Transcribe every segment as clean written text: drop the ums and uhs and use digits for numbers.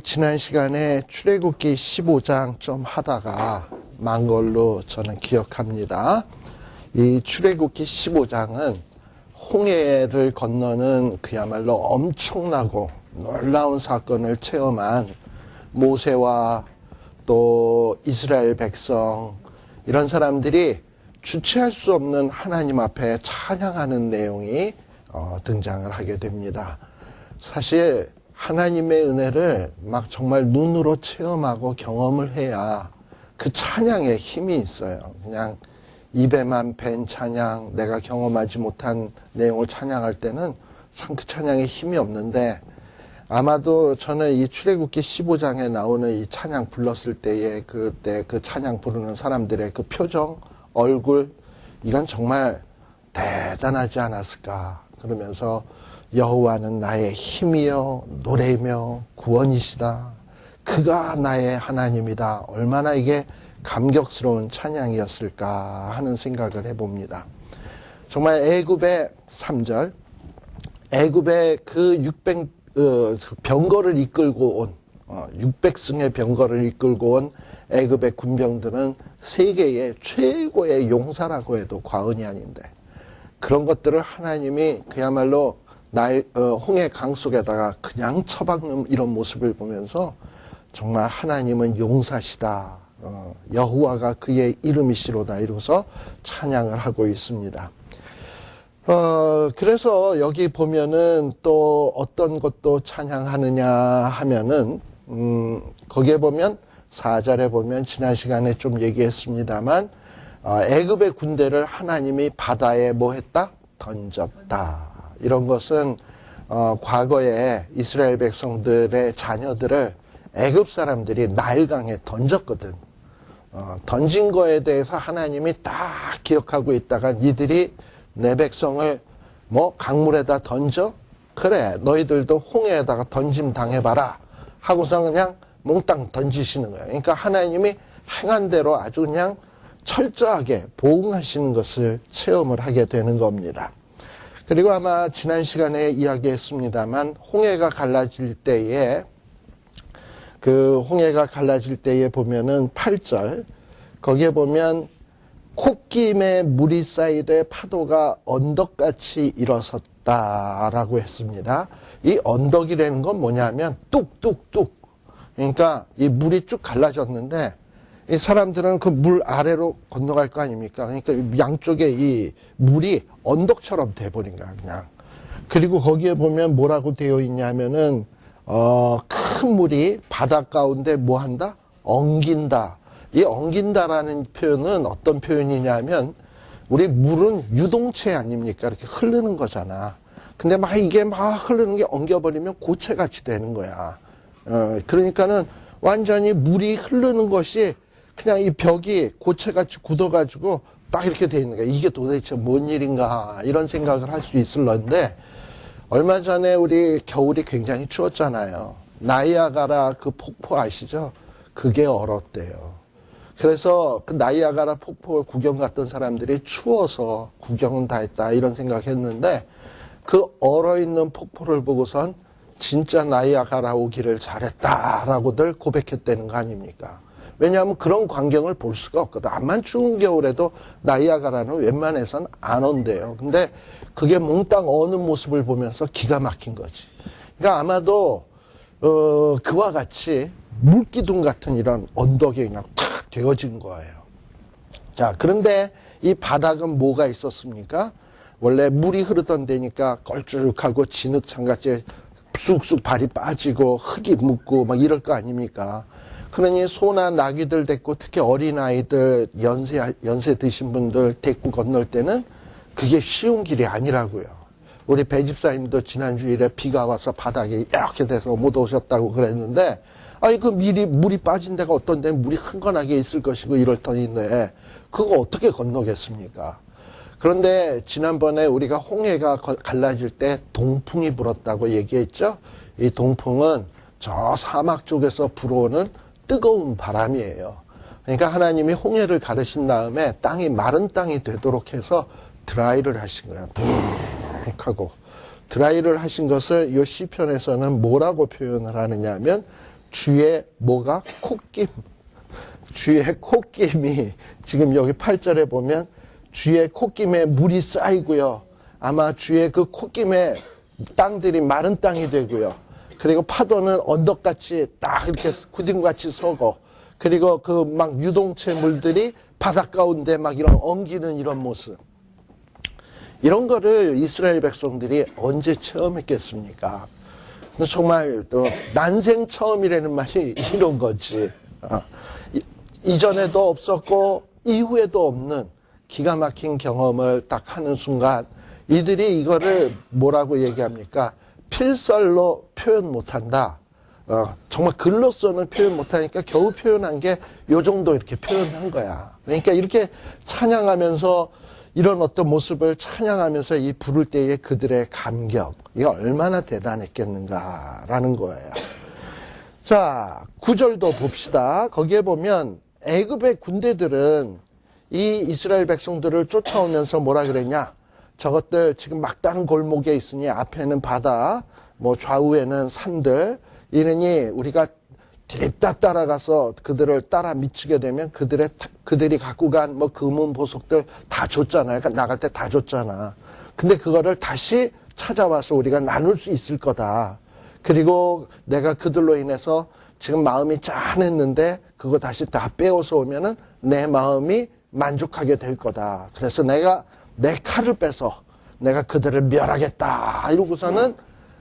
지난 시간에 출애굽기 15장 좀 하다가 만 걸로 저는 기억합니다. 이 출애굽기 15장은 홍해를 건너는 그야말로 엄청나고 놀라운 사건을 체험한 모세와 또 이스라엘 백성, 이런 사람들이 주체할 수 없는 하나님 앞에 찬양하는 내용이 등장을 하게 됩니다. 사실 하나님의 은혜를 막 정말 눈으로 체험하고 경험을 해야 그 찬양에 힘이 있어요. 그냥 입에만 밴 찬양, 내가 경험하지 못한 내용을 찬양할 때는 참 그 찬양에 힘이 없는데, 아마도 저는 이 출애굽기 15장에 나오는 이 찬양 불렀을 때에 그때 그 찬양 부르는 사람들의 그 표정, 얼굴, 이건 정말 대단하지 않았을까. 그러면서 여호와는 나의 힘이요 노래이며 구원이시다. 그가 나의 하나님이다. 얼마나 이게 감격스러운 찬양이었을까 하는 생각을 해봅니다. 정말 애굽의 3절, 애굽의 그 병거를 이끌고 온 600승의 병거를 이끌고 온 애굽의 군병들은 세계의 최고의 용사라고 해도 과언이 아닌데, 그런 것들을 하나님이 그야말로 홍해 강 속에다가 그냥 처박는 이런 모습을 보면서 정말 하나님은 용사시다. 여호와가 그의 이름이시로다. 이러면서 찬양을 하고 있습니다. 그래서 여기 보면은 또 어떤 것도 찬양하느냐 하면은, 거기에 보면 4절에 보면 지난 시간에 좀 얘기했습니다만, 애굽의 군대를 하나님이 바다에 뭐 했다? 던졌다. 이런 것은 과거에 이스라엘 백성들의 자녀들을 애굽 사람들이 나일강에 던졌거든. 던진 거에 대해서 하나님이 딱 기억하고 있다가 니들이 내 백성을 뭐 강물에다 던져? 그래, 너희들도 홍해에다가 던짐 당해봐라 하고서 그냥 몽땅 던지시는 거예요. 그러니까 하나님이 행한 대로 아주 그냥 철저하게 보응하시는 것을 체험을 하게 되는 겁니다. 그리고 아마 지난 시간에 이야기했습니다만, 홍해가 갈라질 때에 보면은 8절, 거기에 보면 콧김에 물이 쌓이되 파도가 언덕같이 일어섰다라고 했습니다. 이 언덕이라는 건 뭐냐면 뚝뚝뚝, 그러니까 이 물이 쭉 갈라졌는데 이 사람들은 그 물 아래로 건너갈 거 아닙니까? 그러니까 양쪽에 이 물이 언덕처럼 돼버린 거야, 그냥. 그리고 거기에 보면 뭐라고 되어 있냐면은, 큰 물이 바다 가운데 뭐 한다? 엉긴다. 이 엉긴다라는 표현은 어떤 표현이냐면, 우리 물은 유동체 아닙니까? 이렇게 흐르는 거잖아. 근데 이게 흐르는 게 엉겨버리면 고체같이 되는 거야. 그러니까는 완전히 물이 흐르는 것이 그냥 이 벽이 고체같이 굳어가지고 딱 이렇게 돼 있는 거야. 이게 도대체 뭔 일인가 이런 생각을 할 수 있을런데, 얼마 전에 우리 겨울이 굉장히 추웠잖아요. 나이아가라 그 폭포 아시죠? 그게 얼었대요. 그래서 그 나이아가라 폭포 구경 갔던 사람들이 추워서 구경은 다 했다 이런 생각했는데, 그 얼어있는 폭포를 보고선 진짜 나이아가라 오기를 잘했다라고들 고백했다는 거 아닙니까? 왜냐하면 그런 광경을 볼 수가 없거든. 암만 추운 겨울에도 나이아가라는 웬만해선 안 온대요. 근데 그게 몽땅 어는 모습을 보면서 기가 막힌 거지. 그러니까 아마도 그와 같이 물기둥 같은 이런 언덕이 그냥 탁 되어진 거예요. 자, 그런데 이 바닥은 뭐가 있었습니까? 원래 물이 흐르던 데니까 걸쭉하고 진흙탕같이 쑥쑥 발이 빠지고 흙이 묻고 막 이럴 거 아닙니까? 그러니 소나 나귀들 데리고, 특히 어린아이들, 연세 드신 분들 데리고 건널 때는 그게 쉬운 길이 아니라고요. 우리 배집사님도 지난주일에 비가 와서 바닥에 이렇게 돼서 못 오셨다고 그랬는데, 그 물이 빠진 데가 어떤 데는 물이 흥건하게 있을 것이고 이럴 터인데 그거 어떻게 건너겠습니까? 그런데 지난번에 우리가 홍해가 갈라질 때 동풍이 불었다고 얘기했죠. 이 동풍은 저 사막 쪽에서 불어오는 뜨거운 바람이에요. 그러니까 하나님이 홍해를 가르신 다음에 땅이 마른 땅이 되도록 해서 드라이를 하신 거예요. 푹 하고. 드라이를 하신 것을 이 시편에서는 뭐라고 표현을 하느냐 하면 주의 뭐가? 콧김. 주의 콧김이 지금 여기 8절에 보면 주의 콧김에 물이 쌓이고요. 아마 주의 그 콧김에 땅들이 마른 땅이 되고요. 그리고 파도는 언덕같이 딱 이렇게 구름같이 서고, 그리고 그 막 유동체 물들이 바닷 가운데 막 이런 엉기는 이런 모습. 이런 거를 이스라엘 백성들이 언제 체험했겠습니까? 정말 또 난생 처음이라는 말이 이런 거지. 이전에도 없었고 이후에도 없는 기가 막힌 경험을 딱 하는 순간 이들이 이거를 뭐라고 얘기합니까? 필설로 표현 못한다. 정말 글로서는 표현 못하니까 겨우 표현한 게 요 정도 이렇게 표현한 거야. 그러니까 이렇게 찬양하면서 이런 어떤 모습을 찬양하면서 이 부를 때의 그들의 감격, 이게 얼마나 대단했겠는가라는 거예요. 자, 9절도 봅시다. 거기에 보면 애굽의 군대들은 이 이스라엘 백성들을 쫓아오면서 뭐라 그랬냐? 저것들 지금 막다른 골목에 있으니 앞에는 바다, 뭐 좌우에는 산들, 이러니 우리가 드립다 따라가서 그들을 따라 미치게 되면 그들이 갖고 간 뭐 금은 보석들 다 줬잖아요. 그러니까 나갈 때 다 줬잖아. 근데 그거를 다시 찾아와서 우리가 나눌 수 있을 거다. 그리고 내가 그들로 인해서 지금 마음이 짠했는데 그거 다시 다 빼어서 오면은 내 마음이 만족하게 될 거다. 그래서 내가 내 칼을 빼서 내가 그들을 멸하겠다. 이러고서는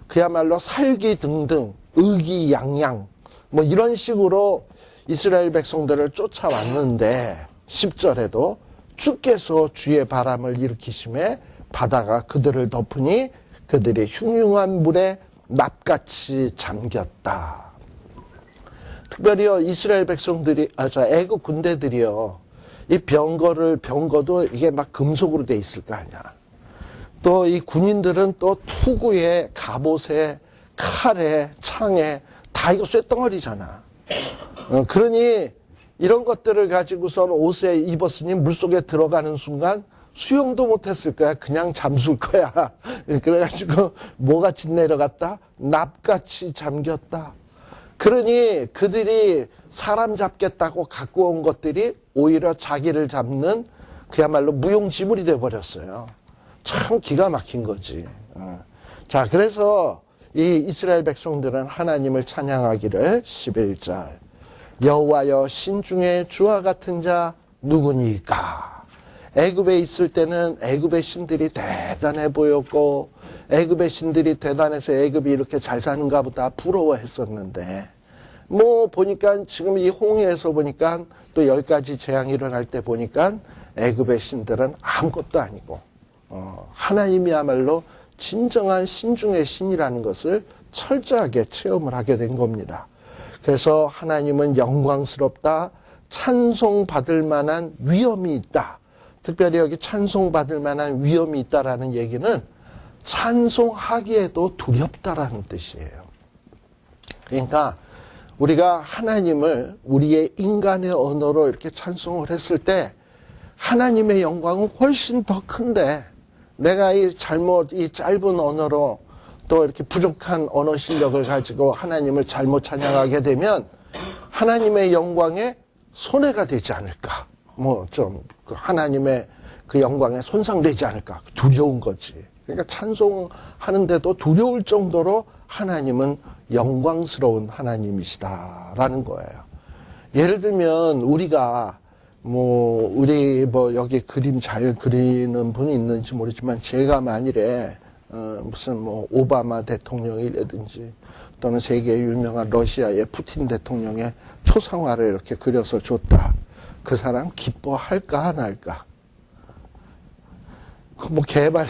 그야말로 살기 등등, 의기양양, 뭐 이런 식으로 이스라엘 백성들을 쫓아왔는데 10절에도 주께서 주의 바람을 일으키심에 바다가 그들을 덮으니 그들이 흉흉한 물에 납같이 잠겼다. 특별히요, 이스라엘 백성들이, 애국 군대들이요, 이 병거도 이게 막 금속으로 돼 있을 거 아니야. 또 이 군인들은 또 투구에, 갑옷에, 칼에, 창에, 다 이거 쇳덩어리잖아. 그러니 이런 것들을 가지고선 옷에 입었으니 물속에 들어가는 순간 수영도 못했을 거야. 그냥 잠술 거야. 그래가지고 뭐같이 내려갔다? 납같이 잠겼다. 그러니 그들이 사람 잡겠다고 갖고 온 것들이 오히려 자기를 잡는 그야말로 무용지물이 돼버렸어요. 참 기가 막힌 거지. 자, 그래서 이 이스라엘 백성들은 하나님을 찬양하기를 11절 여호와여 신중에 주와 같은 자 누구니까. 애굽에 있을 때는 애굽의 신들이 대단해 보였고 애굽의 신들이 대단해서 애굽이 이렇게 잘 사는가 보다 부러워했었는데 뭐 보니까 지금 이 홍해에서 보니까 또 10가지 재앙이 일어날 때 보니까 애굽의 신들은 아무것도 아니고 하나님이야말로 진정한 신중의 신이라는 것을 철저하게 체험을 하게 된 겁니다. 그래서 하나님은 영광스럽다, 찬송받을 만한 위엄이 있다. 특별히 여기 찬송받을 만한 위엄이 있다라는 얘기는 찬송하기에도 두렵다라는 뜻이에요. 그러니까 우리가 하나님을 우리의 인간의 언어로 이렇게 찬송을 했을 때 하나님의 영광은 훨씬 더 큰데 내가 이 짧은 언어로 또 이렇게 부족한 언어 실력을 가지고 하나님을 잘못 찬양하게 되면 하나님의 영광에 손해가 되지 않을까. 하나님의 그 영광에 손상되지 않을까. 두려운 거지. 그러니까 찬송하는데도 두려울 정도로 하나님은 영광스러운 하나님이시다라는 거예요. 예를 들면 우리가 여기 그림 잘 그리는 분이 있는지 모르지만 제가 만일에 오바마 대통령이라든지 또는 세계 유명한 러시아의 푸틴 대통령의 초상화를 이렇게 그려서 줬다. 그 사람 기뻐할까 안 할까? 개발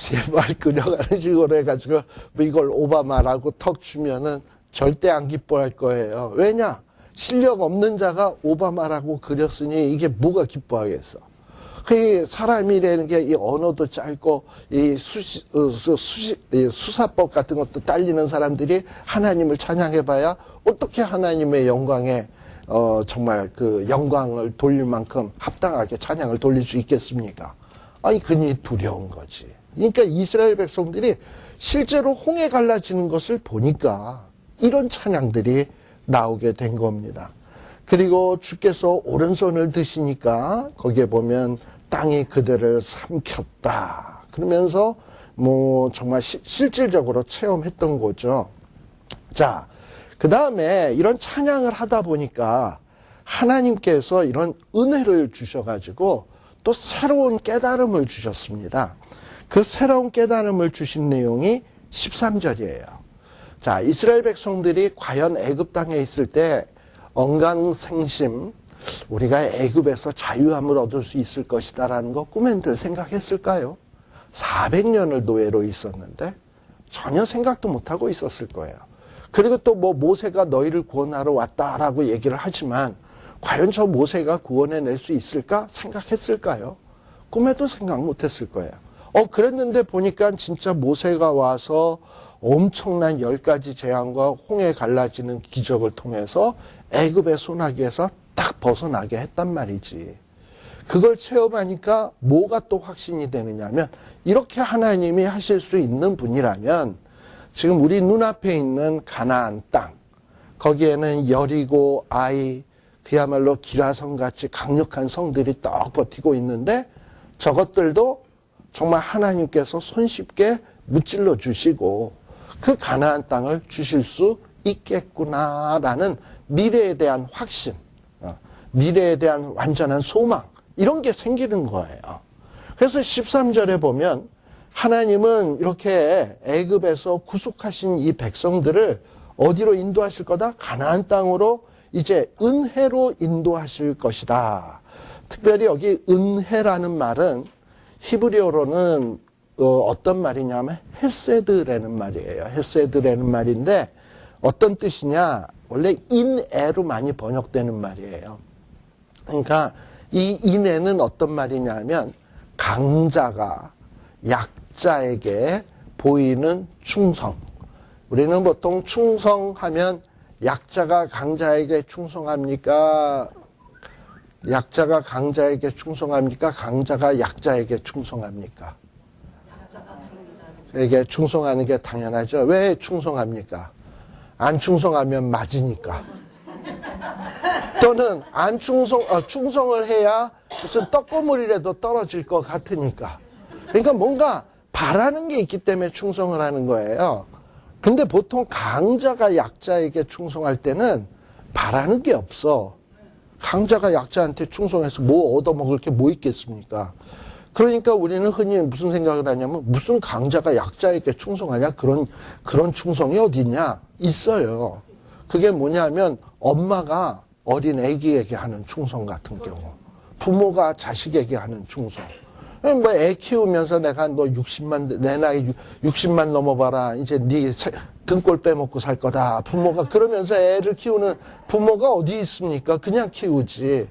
그려가는 식으로 해가지고 이걸 오바마라고 턱 주면은 절대 안 기뻐할 거예요. 왜냐? 실력 없는 자가 오바마라고 그렸으니 이게 뭐가 기뻐하겠어. 사람이라는 게 이 언어도 짧고 이 수사법 같은 것도 딸리는 사람들이 하나님을 찬양해봐야 어떻게 하나님의 영광에 정말 그 영광을 돌릴 만큼 합당하게 찬양을 돌릴 수 있겠습니까? 그니 두려운 거지. 그러니까 이스라엘 백성들이 실제로 홍해 갈라지는 것을 보니까 이런 찬양들이 나오게 된 겁니다. 그리고 주께서 오른손을 드시니까 거기에 보면 땅이 그들을 삼켰다. 그러면서 뭐 정말 실질적으로 체험했던 거죠. 자, 그 다음에 이런 찬양을 하다 보니까 하나님께서 이런 은혜를 주셔가지고 또 새로운 깨달음을 주셨습니다. 그 새로운 깨달음을 주신 내용이 13절이에요. 자, 이스라엘 백성들이 과연 애굽 땅에 있을 때 언강생심, 우리가 애굽에서 자유함을 얻을 수 있을 것이다라는 거 꿈엔들 생각했을까요? 400년을 노예로 있었는데 전혀 생각도 못하고 있었을 거예요. 그리고 또 뭐 모세가 너희를 구원하러 왔다라고 얘기를 하지만 과연 저 모세가 구원해낼 수 있을까 생각했을까요? 꿈에도 생각 못했을 거예요. 그랬는데 보니까 진짜 모세가 와서 엄청난 10가지 재앙과 홍해 갈라지는 기적을 통해서 애굽의 소나기에서 딱 벗어나게 했단 말이지. 그걸 체험하니까 뭐가 또 확신이 되느냐면 이렇게 하나님이 하실 수 있는 분이라면 지금 우리 눈앞에 있는 가나안 땅, 거기에는 여리고, 아이, 그야말로 기라성같이 강력한 성들이 떡 버티고 있는데 저것들도 정말 하나님께서 손쉽게 무찔러 주시고 그 가나안 땅을 주실 수 있겠구나라는 미래에 대한 확신, 미래에 대한 완전한 소망, 이런 게 생기는 거예요. 그래서 13절에 보면 하나님은 이렇게 애굽에서 구속하신 이 백성들을 어디로 인도하실 거다? 가나안 땅으로 이제 은혜로 인도하실 것이다. 특별히 여기 은혜라는 말은 히브리어로는 어떤 말이냐면 헤세드라는 말이에요. 헤세드라는 말인데 어떤 뜻이냐? 원래 인애로 많이 번역되는 말이에요. 그러니까 이 인애는 어떤 말이냐면 강자가 약자에게 보이는 충성. 우리는 보통 충성하면 약자가 강자에게 충성합니까? 약자가 강자에게 충성합니까? 강자가 약자에게 충성합니까? 에게 충성하는 게 당연하죠. 왜 충성합니까? 안 충성하면 맞으니까. 또는 안 충성을 해야 무슨 떡고물이라도 떨어질 것 같으니까. 그러니까 뭔가 바라는 게 있기 때문에 충성을 하는 거예요. 근데 보통 강자가 약자에게 충성할 때는 바라는 게 없어. 강자가 약자한테 충성해서 뭐 얻어먹을 게 뭐 있겠습니까? 그러니까 우리는 흔히 무슨 생각을 하냐면 무슨 강자가 약자에게 충성하냐? 그런 충성이 어디 있냐? 있어요. 그게 뭐냐면 엄마가 어린 애기에게 하는 충성 같은 경우, 부모가 자식에게 하는 충성. 뭐 애 키우면서 내가 너 60만, 내 나이 60만 넘어봐라. 이제 네 등골 빼먹고 살 거다. 부모가 그러면서 애를 키우는 부모가 어디 있습니까? 그냥 키우지.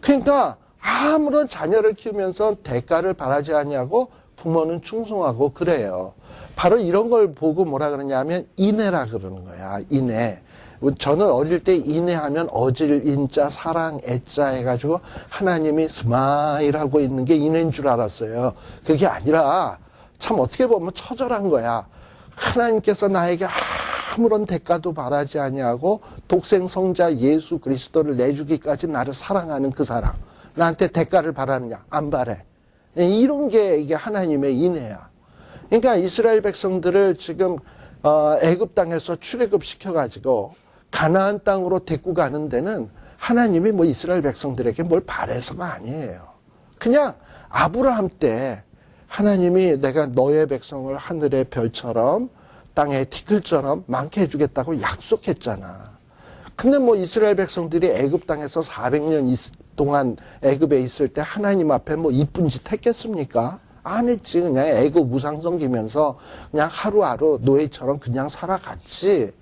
그러니까 아무런 자녀를 키우면서 대가를 바라지 아니하고 부모는 충성하고 그래요. 바로 이런 걸 보고 뭐라 그러냐면 인애라 그러는 거야. 인애. 저는 어릴 때 인애하면 어질 인자 사랑 애자 해가지고 하나님이 스마일하고 있는 게 인애인 줄 알았어요. 그게 아니라 참 어떻게 보면 처절한 거야. 하나님께서 나에게 아무런 대가도 바라지 아니하고 독생 성자 예수 그리스도를 내주기까지 나를 사랑하는 그 사랑. 나한테 대가를 바라느냐? 안 바래. 이런 게 이게 하나님의 인애야. 그러니까 이스라엘 백성들을 지금 애굽 땅에서 출애굽 시켜가지고 가나안 땅으로 데리고 가는 데는 하나님이 뭐 이스라엘 백성들에게 뭘 바래서가 아니에요. 그냥 아브라함 때 하나님이 내가 너의 백성을 하늘의 별처럼 땅의 티끌처럼 많게 해주겠다고 약속했잖아. 근데 뭐 이스라엘 백성들이 애굽 땅에서 400년 동안 애굽에 있을 때 하나님 앞에 뭐 이쁜 짓 했겠습니까? 안 했지. 그냥 애굽 우상 섬기면서 그냥 하루하루 노예처럼 그냥 살아갔지.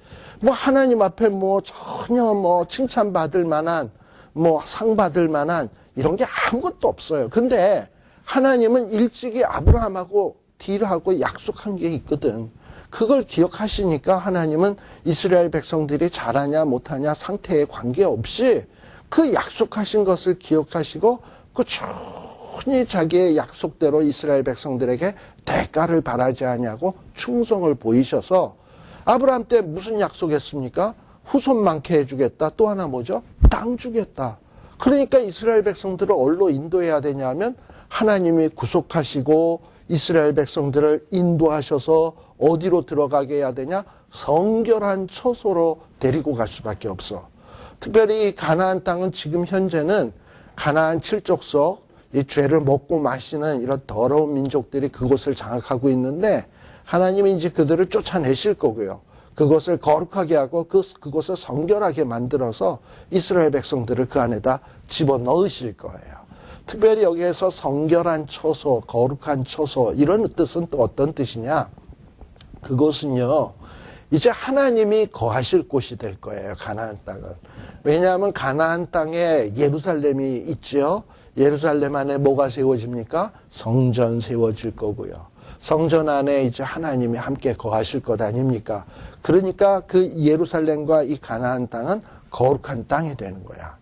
뭐 하나님 앞에 뭐 전혀 뭐 칭찬받을 만한 뭐 상 받을 만한 이런 게 아무것도 없어요. 근데 하나님은 일찍이 아브라함하고 딜하고 약속한 게 있거든. 그걸 기억하시니까 하나님은 이스라엘 백성들이 잘하냐 못하냐 상태에 관계없이 그 약속하신 것을 기억하시고 꾸준히 자기의 약속대로 이스라엘 백성들에게 대가를 바라지 않냐고 충성을 보이셔서 아브라함 때 무슨 약속했습니까? 후손 많게 해주겠다. 또 하나 뭐죠? 땅 주겠다. 그러니까 이스라엘 백성들을 어디로 인도해야 되냐면 하나님이 구속하시고 이스라엘 백성들을 인도하셔서 어디로 들어가게 해야 되냐? 성결한 처소로 데리고 갈 수밖에 없어. 특별히 가나안 땅은 지금 현재는 가나안 칠족속, 이 죄를 먹고 마시는 이런 더러운 민족들이 그곳을 장악하고 있는데 하나님이 이제 그들을 쫓아내실 거고요. 그것을 거룩하게 하고 그곳을 성결하게 만들어서 이스라엘 백성들을 그 안에다 집어넣으실 거예요. 특별히 여기에서 성결한 처소, 거룩한 처소 이런 뜻은 또 어떤 뜻이냐? 그것은요. 이제 하나님이 거하실 곳이 될 거예요. 가나안 땅은. 왜냐하면 가나안 땅에 예루살렘이 있죠. 예루살렘 안에 뭐가 세워집니까? 성전 세워질 거고요. 성전 안에 이제 하나님이 함께 거하실 것 아닙니까? 그러니까 그 예루살렘과 이 가나안 땅은 거룩한 땅이 되는 거야.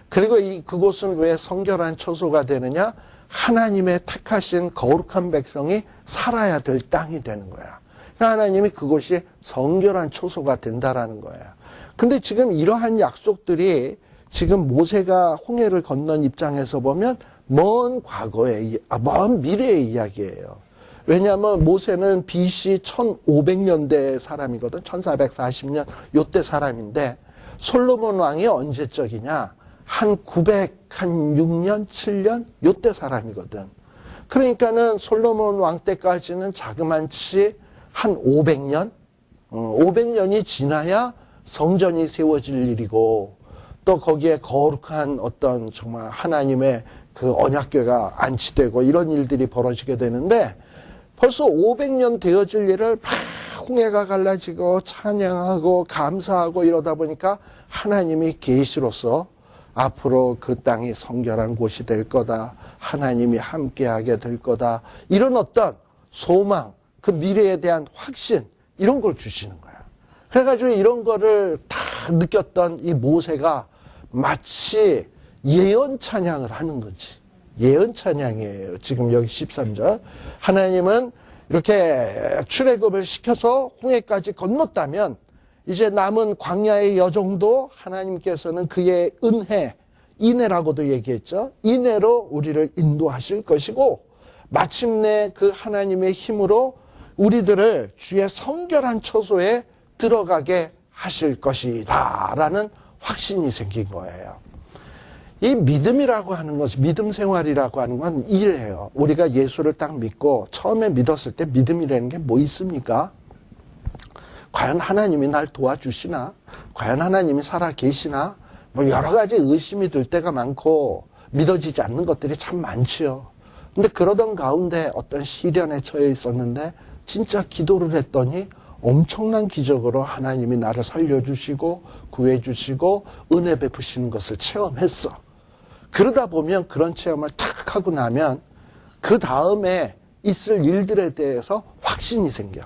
그리고 그곳은 왜 성결한 처소가 되느냐? 하나님의 택하신 거룩한 백성이 살아야 될 땅이 되는 거야. 하나님이 그곳이 성결한 처소가 된다라는 거야. 근데 지금 이러한 약속들이 지금 모세가 홍해를 건넌 입장에서 보면 먼 과거의, 먼 미래의 이야기예요. 왜냐하면 모세는 BC 1500년대 사람이거든. 1440년 요때 사람인데 솔로몬 왕이 언제적이냐? 한 906년, 7년 요때 사람이거든. 그러니까는 솔로몬 왕 때까지는 자그만치 한 500년? 500년이 지나야 성전이 세워질 일이고 또 거기에 거룩한 어떤 정말 하나님의 그 언약궤가 안치되고 이런 일들이 벌어지게 되는데 벌써 500년 되어질 일을 막 홍해가 갈라지고 찬양하고 감사하고 이러다 보니까 하나님이 계시로서 앞으로 그 땅이 성결한 곳이 될 거다. 하나님이 함께하게 될 거다. 이런 어떤 소망, 그 미래에 대한 확신 이런 걸 주시는 거야. 그래가지고 이런 거를 다 느꼈던 이 모세가 마치 예언 찬양을 하는 거지. 예언 찬양이에요. 지금 여기 13절. 하나님은 이렇게 출애굽을 시켜서 홍해까지 건넜다면 이제 남은 광야의 여정도 하나님께서는 그의 은혜, 인애라고도 얘기했죠. 인애로 우리를 인도하실 것이고 마침내 그 하나님의 힘으로 우리들을 주의 성결한 처소에 들어가게 하실 것이다 라는 확신이 생긴 거예요. 이 믿음이라고 하는 것은, 믿음 생활이라고 하는 건 이래요. 우리가 예수를 딱 믿고 처음에 믿었을 때 믿음이라는 게 뭐 있습니까? 과연 하나님이 날 도와주시나? 과연 하나님이 살아 계시나? 뭐 여러 가지 의심이 들 때가 많고 믿어지지 않는 것들이 참 많지요. 근데 그러던 가운데 어떤 시련에 처해 있었는데 진짜 기도를 했더니 엄청난 기적으로 하나님이 나를 살려주시고 구해주시고 은혜 베푸시는 것을 체험했어. 그러다 보면 그런 체험을 탁 하고 나면 그 다음에 있을 일들에 대해서 확신이 생겨.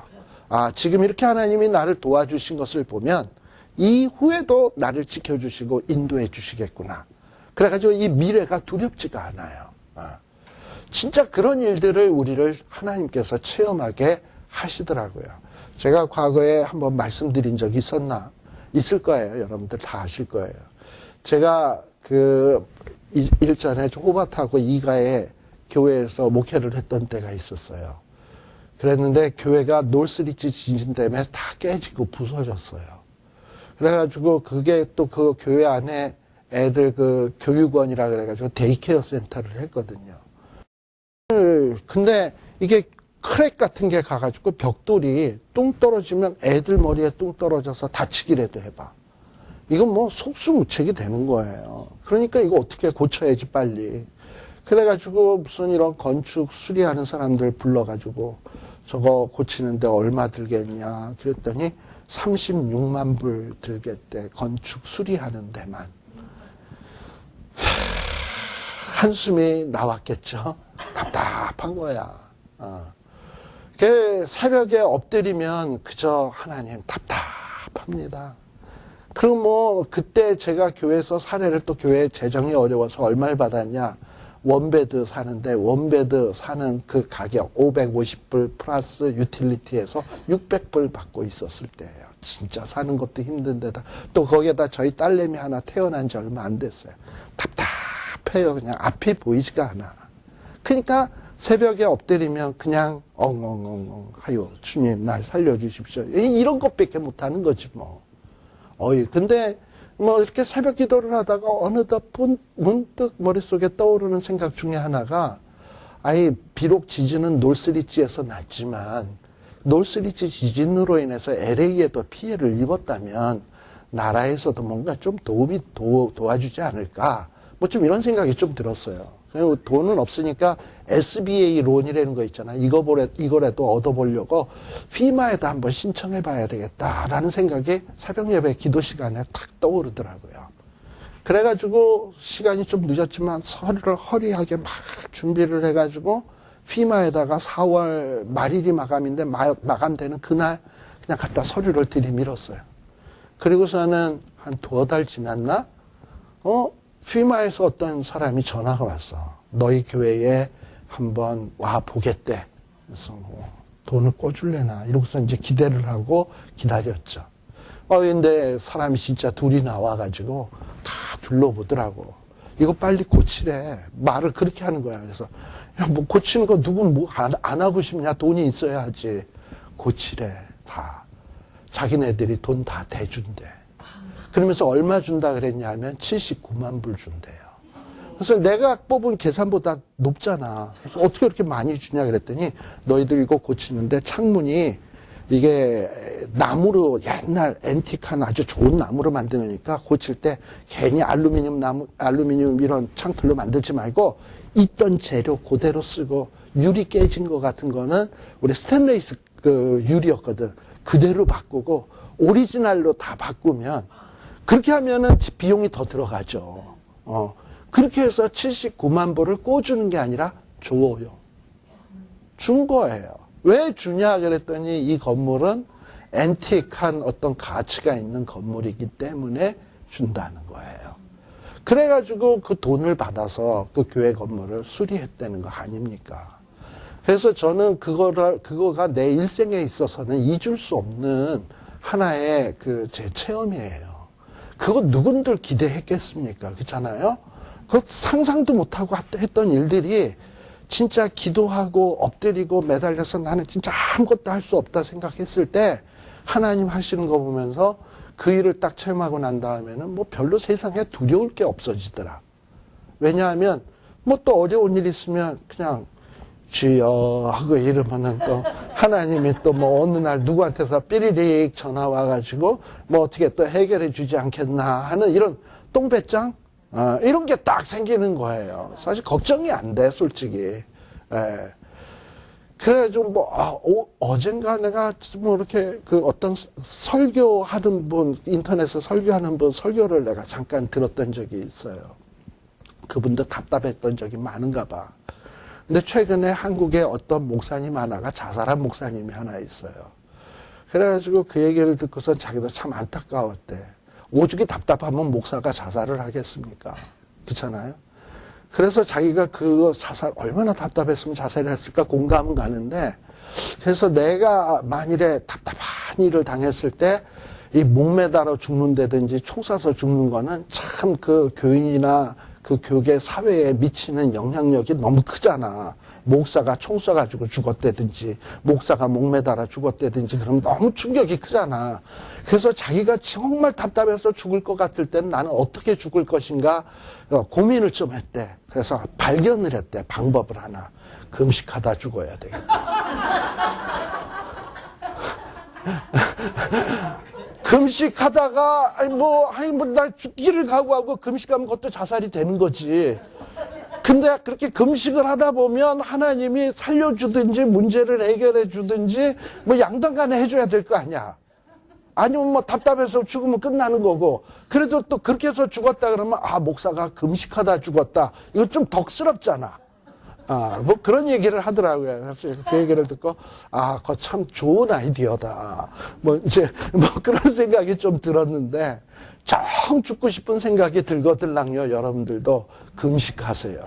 아, 지금 이렇게 하나님이 나를 도와주신 것을 보면 이후에도 나를 지켜주시고 인도해 주시겠구나. 그래가지고 이 미래가 두렵지가 않아요. 진짜 그런 일들을 우리를 하나님께서 체험하게 하시더라고요. 제가 과거에 한번 말씀드린 적이 있었나? 있을 거예요. 여러분들 다 아실 거예요. 제가 그 일전에 호밭하고 이가에 교회에서 목회를 했던 때가 있었어요. 그랬는데 교회가 놀스리치 지진 때문에 다 깨지고 부서졌어요. 그래가지고 그게 또 그 교회 안에 애들 그 교육원이라 그래가지고 데이케어 센터를 했거든요. 근데 이게 크랙 같은 게 가가지고 벽돌이 뚱 떨어지면 애들 머리에 뚱 떨어져서 다치기라도 해봐. 이건 뭐 속수무책이 되는 거예요. 그러니까 이거 어떻게 고쳐야지 빨리. 그래가지고 무슨 이런 건축 수리하는 사람들 불러가지고 저거 고치는데 얼마 들겠냐 그랬더니 36만 불 들겠대. 건축 수리하는 데만. 한숨이 나왔겠죠. 답답한 거야. 그 새벽에 엎드리면 그저 하나님 답답합니다. 그리고 뭐 그때 제가 교회에서 사례를 또 교회 재정이 어려워서 얼마를 받았냐. 원베드 사는데 원베드 사는 그 가격 550불 플러스 유틸리티에서 600불 받고 있었을 때예요. 진짜 사는 것도 힘든데다 또 거기에다 저희 딸내미 하나 태어난 지 얼마 안 됐어요. 답답해요. 그냥 앞이 보이지가 않아. 그러니까 새벽에 엎드리면 그냥 엉엉엉엉 하요. 주님 날 살려주십시오. 이런 것밖에 못하는 거지 뭐. 근데 뭐 이렇게 새벽 기도를 하다가 어느덧 문득 머릿속에 떠오르는 생각 중에 하나가 비록 지진은 놀스리치에서 났지만 놀스리치 지진으로 인해서 LA에도 피해를 입었다면 나라에서도 뭔가 좀 도와주지 않을까 뭐 좀 이런 생각이 좀 들었어요. 그리고 돈은 없으니까 SBA 론이라는 거 있잖아. 이거라도 얻어보려고 피마에다 한번 신청해 봐야 되겠다라는 생각이 새벽 예배 기도 시간에 탁 떠오르더라고요. 그래가지고 시간이 좀 늦었지만 서류를 허리하게 막 준비를 해가지고 피마에다가 4월 말일이 마감인데 마감되는 그날 그냥 갖다 서류를 들이밀었어요. 그리고서는 한 2달 지났나? 피마에서 어떤 사람이 전화가 왔어. 너희 교회에 한번 와 보겠대. 그래서 뭐 돈을 꿔줄래나 이러고서 이제 기대를 하고 기다렸죠. 근데 사람이 진짜 둘이 나와가지고 다 둘러보더라고. 이거 빨리 고치래. 말을 그렇게 하는 거야. 그래서 야, 뭐 고치는 거 누군 뭐 안 하고 싶냐? 돈이 있어야 하지. 고치래. 다. 자기네들이 돈 다 대준대. 그러면서 얼마 준다 그랬냐면 79만 불 준대요. 그래서 내가 뽑은 계산보다 높잖아. 그래서 어떻게 그렇게 많이 주냐 그랬더니 너희들 이거 고치는데 창문이 이게 나무로 옛날 앤틱한 아주 좋은 나무로 만드니까 고칠 때 괜히 알루미늄 이런 창틀로 만들지 말고 있던 재료 그대로 쓰고 유리 깨진 거 같은 거는 우리 스테인리스 그 유리였거든. 그대로 바꾸고 오리지널로 다 바꾸면 그렇게 하면은 비용이 더 들어가죠. 그렇게 해서 79만 불을 꿔주는 게 아니라 줘요. 준 거예요. 왜 주냐 그랬더니 이 건물은 앤틱한 어떤 가치가 있는 건물이기 때문에 준다는 거예요. 그래가지고 그 돈을 받아서 그 교회 건물을 수리했다는 거 아닙니까? 그래서 저는 그거가 내 일생에 있어서는 잊을 수 없는 하나의 제 체험이에요. 그거 누군들 기대했겠습니까? 그렇잖아요? 그 상상도 못하고 했던 일들이 진짜 기도하고 엎드리고 매달려서 나는 진짜 아무것도 할 수 없다 생각했을 때 하나님 하시는 거 보면서 그 일을 딱 체험하고 난 다음에는 뭐 별로 세상에 두려울 게 없어지더라. 왜냐하면 뭐 또 어려운 일 있으면 그냥 주여 하고 이러면은 또 하나님이 또 뭐 어느 날 누구한테서 삐리릭 전화 와가지고 뭐 어떻게 또 해결해 주지 않겠나 하는 이런 똥배짱 이런 게 딱 생기는 거예요. 사실 걱정이 안 돼, 솔직히. 그래가지고 어젠가 내가 뭐 이렇게 어떤 설교하는 분, 인터넷에 설교하는 분 설교를 내가 잠깐 들었던 적이 있어요. 그분도 답답했던 적이 많은가 봐. 근데 최근에 한국에 어떤 목사님 하나가 자살한 목사님이 하나 있어요. 그래가지고 그 얘기를 듣고서 자기도 참 안타까웠대. 오죽이 답답하면 목사가 자살을 하겠습니까? 그렇잖아요? 그래서 자기가 그거 얼마나 답답했으면 자살을 했을까 공감은 가는데, 그래서 내가 만일에 답답한 일을 당했을 때, 이 목매달아 죽는다든지 총 쏴서 죽는 거는 참 그 교인이나 그 교계 사회에 미치는 영향력이 너무 크잖아. 목사가 총 쏴가지고 죽었다든지, 목사가 목매달아 죽었다든지, 그러면 너무 충격이 크잖아. 그래서 자기가 정말 답답해서 죽을 것 같을 때는 나는 어떻게 죽을 것인가 고민을 좀 했대. 그래서 발견을 했대. 방법을 하나. 금식하다 죽어야 되겠다. 금식하다가 나 죽기를 각오하고 금식하면 그것도 자살이 되는 거지. 근데 그렇게 금식을 하다 보면 하나님이 살려주든지 문제를 해결해 주든지 뭐 양당간에 해줘야 될 거 아니야. 아니면 뭐 답답해서 죽으면 끝나는 거고. 그래도 또 그렇게 해서 죽었다 그러면 목사가 금식하다 죽었다. 이거 좀 덕스럽잖아. 뭐 그런 얘기를 하더라고요. 그래서 그 얘기를 듣고 그거 참 좋은 아이디어다. 뭐 그런 생각이 좀 들었는데, 정 죽고 싶은 생각이 들거들랑요. 여러분들도 금식하세요.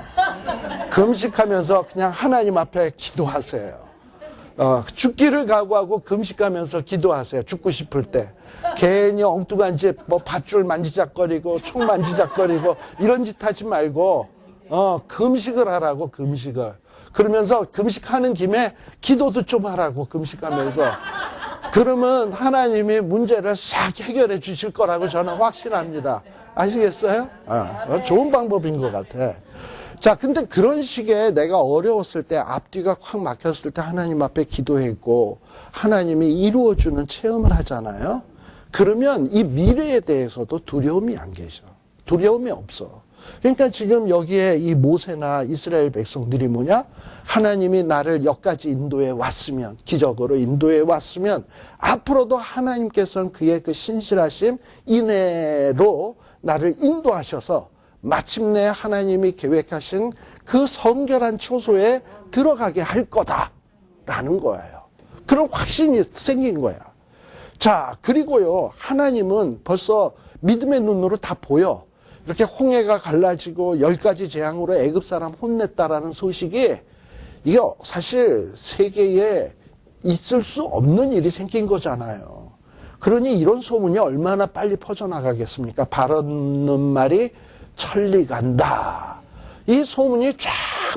금식하면서 그냥 하나님 앞에 기도하세요. 죽기를 각오하고 금식하면서 기도하세요. 죽고 싶을 때. 괜히 엉뚱한 짓, 뭐 밧줄 만지작거리고, 총 만지작거리고, 이런 짓 하지 말고, 금식을 하라고, 금식을. 그러면서 금식하는 김에 기도도 좀 하라고, 금식하면서. 그러면 하나님이 문제를 싹 해결해 주실 거라고 저는 확신합니다. 아시겠어요? 좋은 방법인 것 같아. 자, 근데 그런 식의 내가 어려웠을 때, 앞뒤가 콱 막혔을 때 하나님 앞에 기도했고, 하나님이 이루어주는 체험을 하잖아요? 그러면 이 미래에 대해서도 두려움이 안 계셔. 두려움이 없어. 그러니까 지금 여기에 이 모세나 이스라엘 백성들이 뭐냐? 하나님이 나를 여기까지 인도해 왔으면, 기적으로 인도해 왔으면, 앞으로도 하나님께서는 그의 그 신실하심, 인애로 나를 인도하셔서 마침내 하나님이 계획하신 그 성결한 초소에 들어가게 할 거다라는 거예요. 그런 확신이 생긴 거야. 자, 그리고요, 하나님은 벌써 믿음의 눈으로 다 보여. 이렇게 홍해가 갈라지고 10가지 재앙으로 애굽 사람 혼냈다라는 소식이, 이게 사실 세계에 있을 수 없는 일이 생긴 거잖아요. 그러니 이런 소문이 얼마나 빨리 퍼져나가겠습니까? 바라는 말이 천리 간다. 이 소문이 쫙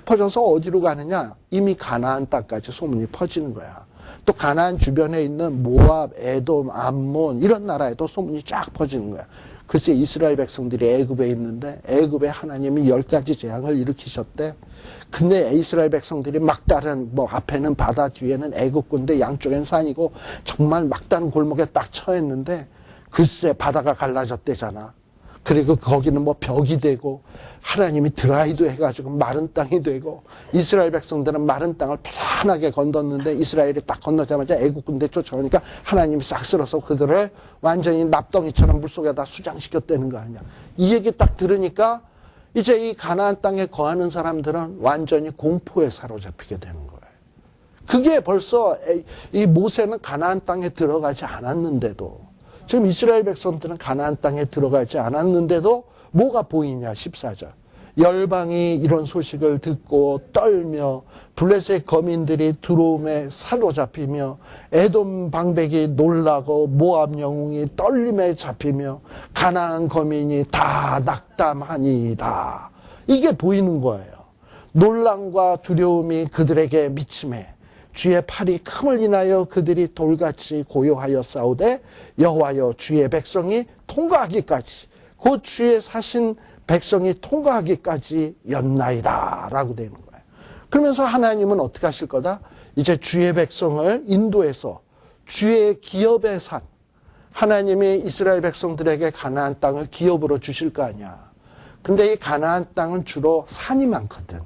퍼져서 어디로 가느냐? 이미 가나안 땅까지 소문이 퍼지는 거야. 또 가나안 주변에 있는 모압, 에돔, 암몬 이런 나라에도 소문이 쫙 퍼지는 거야. 글쎄 이스라엘 백성들이 애굽에 있는데 애굽에 하나님이 10가지 재앙을 일으키셨대. 근데 이스라엘 백성들이 막다른 앞에는 바다 뒤에는 애굽 군대 양쪽엔 산이고 정말 막다른 골목에 딱 처했는데 글쎄 바다가 갈라졌대잖아. 그리고 거기는 벽이 되고 하나님이 드라이도 해가지고 마른 땅이 되고 이스라엘 백성들은 마른 땅을 편안하게 건넜는데 이스라엘이 딱 건너자마자 애국 군대 쫓아오니까 하나님이 싹 쓸어서 그들을 완전히 납덩이처럼 물속에다 수장시켰다는 거 아니야. 이 얘기 딱 들으니까 이제 이 가나안 땅에 거하는 사람들은 완전히 공포에 사로잡히게 되는 거예요. 그게 벌써 이 모세는 가나안 땅에 들어가지 않았는데도 지금 이스라엘 백성들은 가나안 땅에 들어가지 않았는데도 뭐가 보이냐 14절. 열방이 이런 소식을 듣고 떨며 블레셋 거민들이 두려움에 사로잡히며 에돔 방백이 놀라고 모압 영웅이 떨림에 잡히며 가나안 거민이 다 낙담하니이다. 이게 보이는 거예요. 놀람과 두려움이 그들에게 미침해 주의 팔이 큼을 인하여 그들이 돌같이 고요하여 싸우되 여호와여 주의 백성이 통과하기까지 곧 주의 사신 백성이 통과하기까지 였나이다 라고 되는 거예요. 그러면서 하나님은 어떻게 하실 거다? 이제 주의 백성을 인도해서 주의 기업의 산, 하나님이 이스라엘 백성들에게 가나안 땅을 기업으로 주실 거 아니야. 근데 이 가나안 땅은 주로 산이 많거든.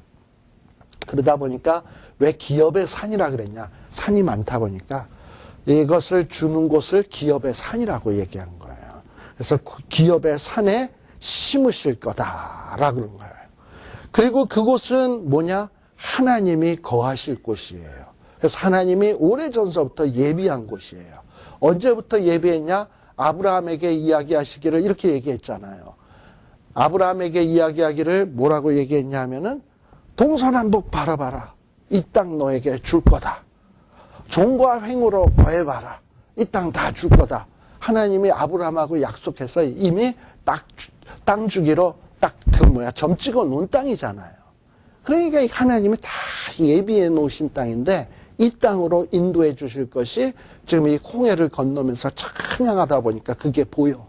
그러다 보니까 왜 기업의 산이라 그랬냐? 산이 많다 보니까 이것을 주는 곳을 기업의 산이라고 얘기한 거예요. 그래서 기업의 산에 심으실 거다라고 그런 거예요. 그리고 그곳은 뭐냐? 하나님이 거하실 곳이에요. 그래서 하나님이 오래전서부터 예비한 곳이에요. 언제부터 예비했냐? 아브라함에게 이야기하시기를 이렇게 얘기했잖아요. 아브라함에게 이야기하기를 뭐라고 얘기했냐면은 동서남북 바라봐라. 이 땅 너에게 줄 거다. 종과 횡으로 거해봐라. 이 땅 다 줄 거다. 하나님이 아브라함하고 약속해서 이미 딱 땅 주기로 딱 점 찍어 놓은 땅이잖아요. 그러니까 하나님이 다 예비해 놓으신 땅인데 이 땅으로 인도해 주실 것이 지금 이 홍해를 건너면서 찬양하다 보니까 그게 보여.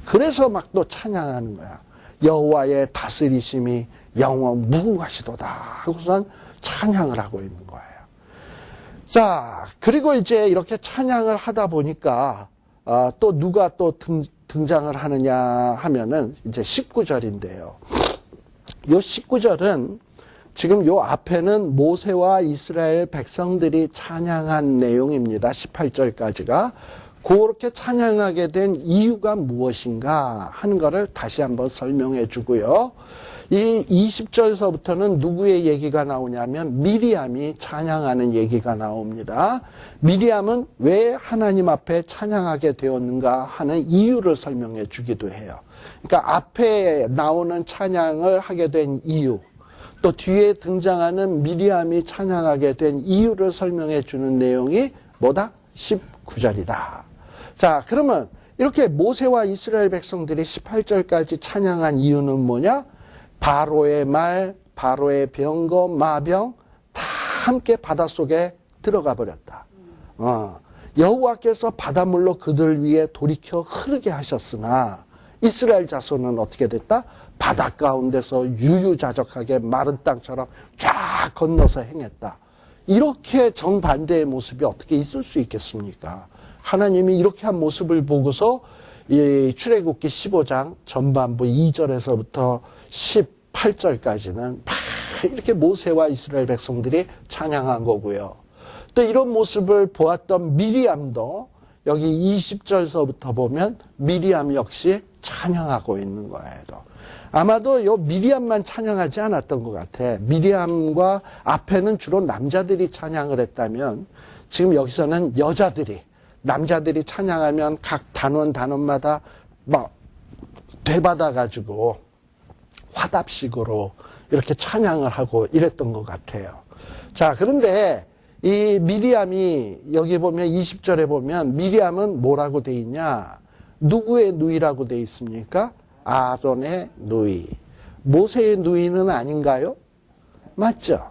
그래서 막 또 찬양하는 거야. 여호와의 다스리심이 영원 무궁하시도다 하고선 찬양을 하고 있는 거예요. 자, 그리고 이제 이렇게 찬양을 하다 보니까 또 누가 또 등장을 하느냐 하면은 이제 19절인데요. 요 19절은 지금 요 앞에는 모세와 이스라엘 백성들이 찬양한 내용입니다. 18절까지가. 그렇게 찬양하게 된 이유가 무엇인가 하는 것을 다시 한번 설명해 주고요. 이 20절서부터는 누구의 얘기가 나오냐면 미리암이 찬양하는 얘기가 나옵니다. 미리암은 왜 하나님 앞에 찬양하게 되었는가 하는 이유를 설명해 주기도 해요. 그러니까 앞에 나오는 찬양을 하게 된 이유, 또 뒤에 등장하는 미리암이 찬양하게 된 이유를 설명해 주는 내용이 뭐다? 19절이다. 자, 그러면 이렇게 모세와 이스라엘 백성들이 18절까지 찬양한 이유는 뭐냐? 바로의 말, 바로의 병거, 마병 다 함께 바닷속에 들어가 버렸다. 여호와께서 바닷물로 그들 위에 돌이켜 흐르게 하셨으나 이스라엘 자손은 어떻게 됐다? 바다 가운데서 유유자적하게 마른 땅처럼 쫙 건너서 행했다. 이렇게 정반대의 모습이 어떻게 있을 수 있겠습니까? 하나님이 이렇게 한 모습을 보고서 이 출애굽기 15장 전반부 2절에서부터 18절까지는 막 이렇게 모세와 이스라엘 백성들이 찬양한 거고요. 또 이런 모습을 보았던 미리암도 여기 20절서부터 보면 미리암 역시 찬양하고 있는 거예요. 아마도 요 미리암만 찬양하지 않았던 것 같아. 미리암과 앞에는 주로 남자들이 찬양을 했다면 지금 여기서는 여자들이, 남자들이 찬양하면 각 단원마다 막 되받아가지고 화답식으로 이렇게 찬양을 하고 이랬던 것 같아요. 자, 그런데 이 미리암이 여기 보면 20절에 보면 미리암은 뭐라고 돼 있냐? 누구의 누이라고 돼 있습니까? 아론의 누이. 모세의 누이는 아닌가요? 맞죠?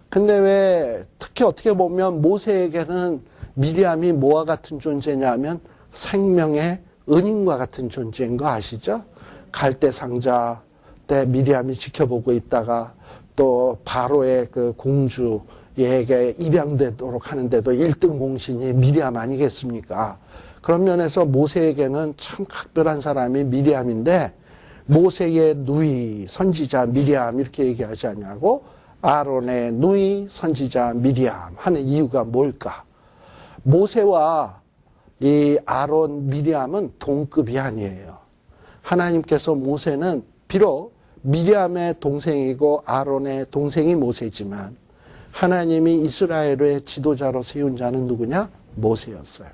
근데 왜 특히 어떻게 보면 모세에게는 미리암이 뭐와 같은 존재냐면 생명의 은인과 같은 존재인 거 아시죠? 갈대 상자 때 미리암이 지켜보고 있다가 또 바로의 그 공주에게 입양되도록 하는데도 1등 공신이 미리암 아니겠습니까? 그런 면에서 모세에게는 참 각별한 사람이 미리암인데 모세의 누이 선지자 미리암 이렇게 얘기하지 않냐고? 아론의 누이 선지자 미리암 하는 이유가 뭘까? 모세와 이 아론 미리암은 동급이 아니에요. 하나님께서 모세는 비록 미리암의 동생이고 아론의 동생이 모세지만 하나님이 이스라엘의 지도자로 세운 자는 누구냐? 모세였어요.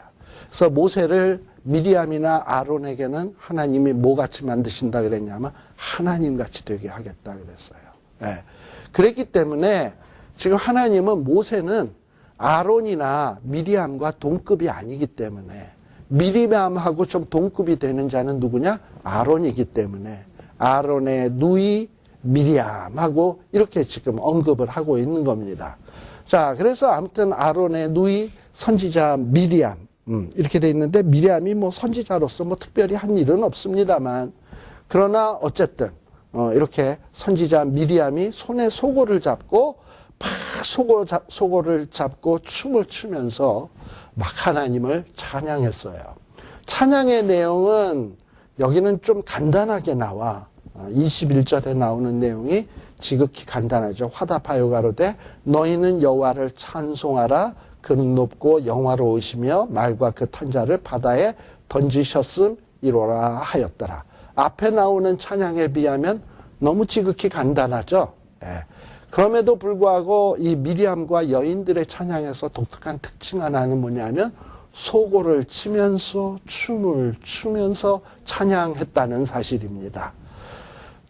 그래서 모세를 미리암이나 아론에게는 하나님이 뭐같이 만드신다 그랬냐면 하나님같이 되게 하겠다 그랬어요. 네. 그랬기 때문에 지금 하나님은 모세는 아론이나 미리암과 동급이 아니기 때문에 미리암하고 좀 동급이 되는 자는 누구냐? 아론이기 때문에 아론의 누이 미리암하고 이렇게 지금 언급을 하고 있는 겁니다. 자, 그래서 아무튼 아론의 누이 선지자 미리암 이렇게 돼 있는데 미리암이 뭐 선지자로서 뭐 특별히 한 일은 없습니다만 그러나 어쨌든 이렇게 선지자 미리암이 손에 소고를 잡고 막 소고를 잡고 춤을 추면서 막 하나님을 찬양했어요. 찬양의 내용은 여기는 좀 간단하게 나와. 21절에 나오는 내용이 지극히 간단하죠. 화답하여 가로되 너희는 여호와를 찬송하라. 그는 높고 영화로우시며 말과 그 턴자를 바다에 던지셨음이로라 하였더라. 앞에 나오는 찬양에 비하면 너무 지극히 간단하죠. 예. 그럼에도 불구하고 이 미리암과 여인들의 찬양에서 독특한 특징 하나는 뭐냐면 소고를 치면서 춤을 추면서 찬양했다는 사실입니다.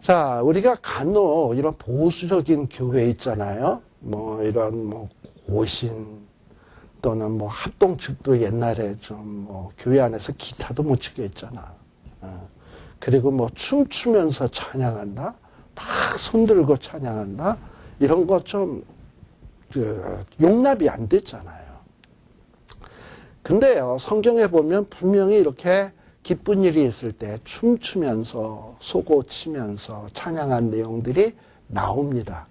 자, 우리가 간혹 이런 보수적인 교회 있잖아요. 뭐 이런 뭐 고신 또는 뭐 합동 측도 옛날에 좀 뭐 교회 안에서 기타도 못 치게 했잖아. 그리고 뭐 춤추면서 찬양한다. 막 손들고 찬양한다. 이런 거 좀 용납이 안 됐잖아요. 근데요, 성경에 보면 분명히 이렇게 기쁜 일이 있을 때 춤추면서 소고 치면서 찬양한 내용들이 나옵니다.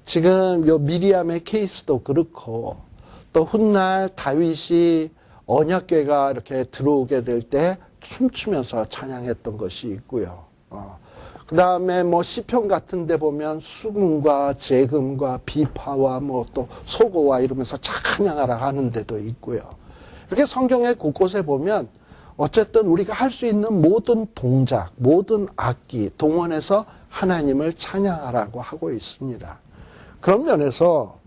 지금 요 미리암의 케이스도 그렇고 또 훗날 다윗이 언약궤가 이렇게 들어오게 될 때 춤추면서 찬양했던 것이 있고요. 그 다음에 뭐 시편 같은 데 보면 수금과 재금과 비파와 뭐 또 소고와 이러면서 찬양하라 하는 데도 있고요. 이렇게 성경의 곳곳에 보면 어쨌든 우리가 할 수 있는 모든 동작, 모든 악기, 동원해서 하나님을 찬양하라고 하고 있습니다. 그런 면에서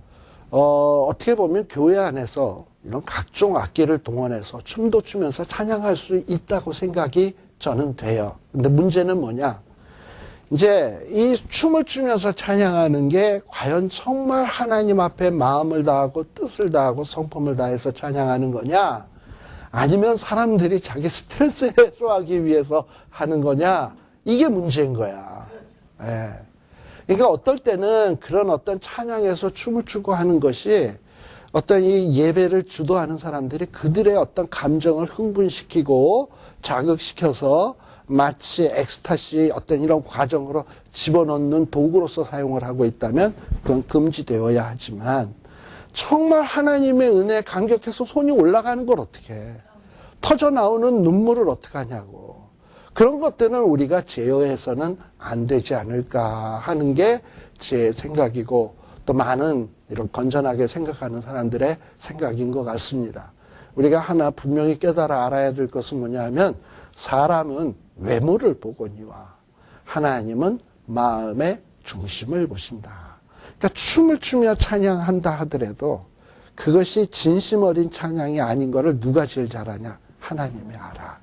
어떻게 보면 교회 안에서 이런 각종 악기를 동원해서 춤도 추면서 찬양할 수 있다고 생각이 저는 돼요. 근데 문제는 뭐냐? 이제 이 춤을 추면서 찬양하는 게 과연 정말 하나님 앞에 마음을 다하고 뜻을 다하고 성품을 다해서 찬양하는 거냐? 아니면 사람들이 자기 스트레스 해소하기 위해서 하는 거냐? 이게 문제인 거야. 예. 그러니까 어떨 때는 그런 어떤 찬양에서 춤을 추고 하는 것이 어떤 이 예배를 주도하는 사람들이 그들의 어떤 감정을 흥분시키고 자극시켜서 마치 엑스타시 어떤 이런 과정으로 집어넣는 도구로서 사용을 하고 있다면 그건 금지되어야 하지만 정말 하나님의 은혜에 감격해서 손이 올라가는 걸 어떻게 해? 터져 나오는 눈물을 어떻게 하냐고. 그런 것들은 우리가 제어해서는 안 되지 않을까 하는 게 제 생각이고 또 많은 이런 건전하게 생각하는 사람들의 생각인 것 같습니다. 우리가 하나 분명히 깨달아 알아야 될 것은 뭐냐 하면 사람은 외모를 보거니와 하나님은 마음의 중심을 보신다. 그러니까 춤을 추며 찬양한다 하더라도 그것이 진심 어린 찬양이 아닌 거를 누가 제일 잘 아냐? 하나님이 알아.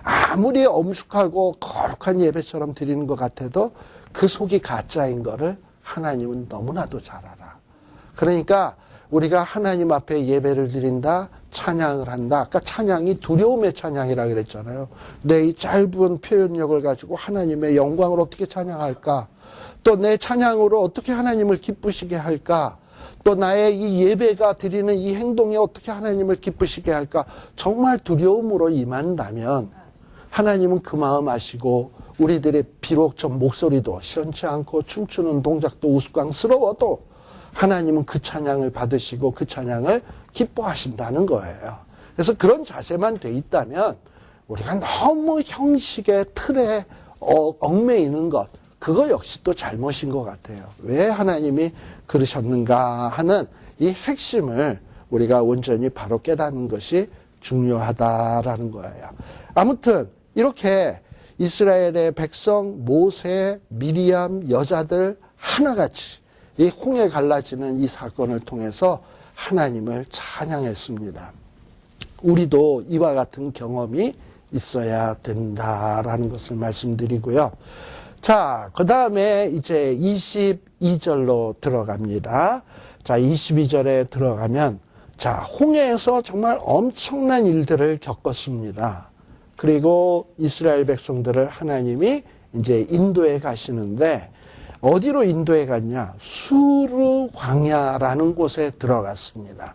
아무리 엄숙하고 거룩한 예배처럼 드리는 것 같아도 그 속이 가짜인 거를 하나님은 너무나도 잘 알아. 그러니까 우리가 하나님 앞에 예배를 드린다, 찬양을 한다. 아까 찬양이 두려움의 찬양이라고 그랬잖아요. 내 이 짧은 표현력을 가지고 하나님의 영광을 어떻게 찬양할까? 또 내 찬양으로 어떻게 하나님을 기쁘시게 할까? 또 나의 이 예배가 드리는 이 행동에 어떻게 하나님을 기쁘시게 할까? 정말 두려움으로 임한다면 하나님은 그 마음 아시고 우리들의 비록 좀 목소리도 시원치 않고 춤추는 동작도 우스꽝스러워도 하나님은 그 찬양을 받으시고 그 찬양을 기뻐하신다는 거예요. 그래서 그런 자세만 돼 있다면 우리가 너무 형식의 틀에 얽매이는 것, 그거 역시 또 잘못인 것 같아요. 왜 하나님이 그러셨는가 하는 이 핵심을 우리가 온전히 바로 깨닫는 것이 중요하다라는 거예요. 아무튼 이렇게 이스라엘의 백성, 모세, 미리암, 여자들 하나같이 이 홍해 갈라지는 이 사건을 통해서 하나님을 찬양했습니다. 우리도 이와 같은 경험이 있어야 된다라는 것을 말씀드리고요. 자, 그 다음에 이제 22절로 들어갑니다. 자, 22절에 들어가면, 자, 홍해에서 정말 엄청난 일들을 겪었습니다. 그리고 이스라엘 백성들을 하나님이 이제 인도에 가시는데, 어디로 인도에 갔냐? 수르 광야라는 곳에 들어갔습니다.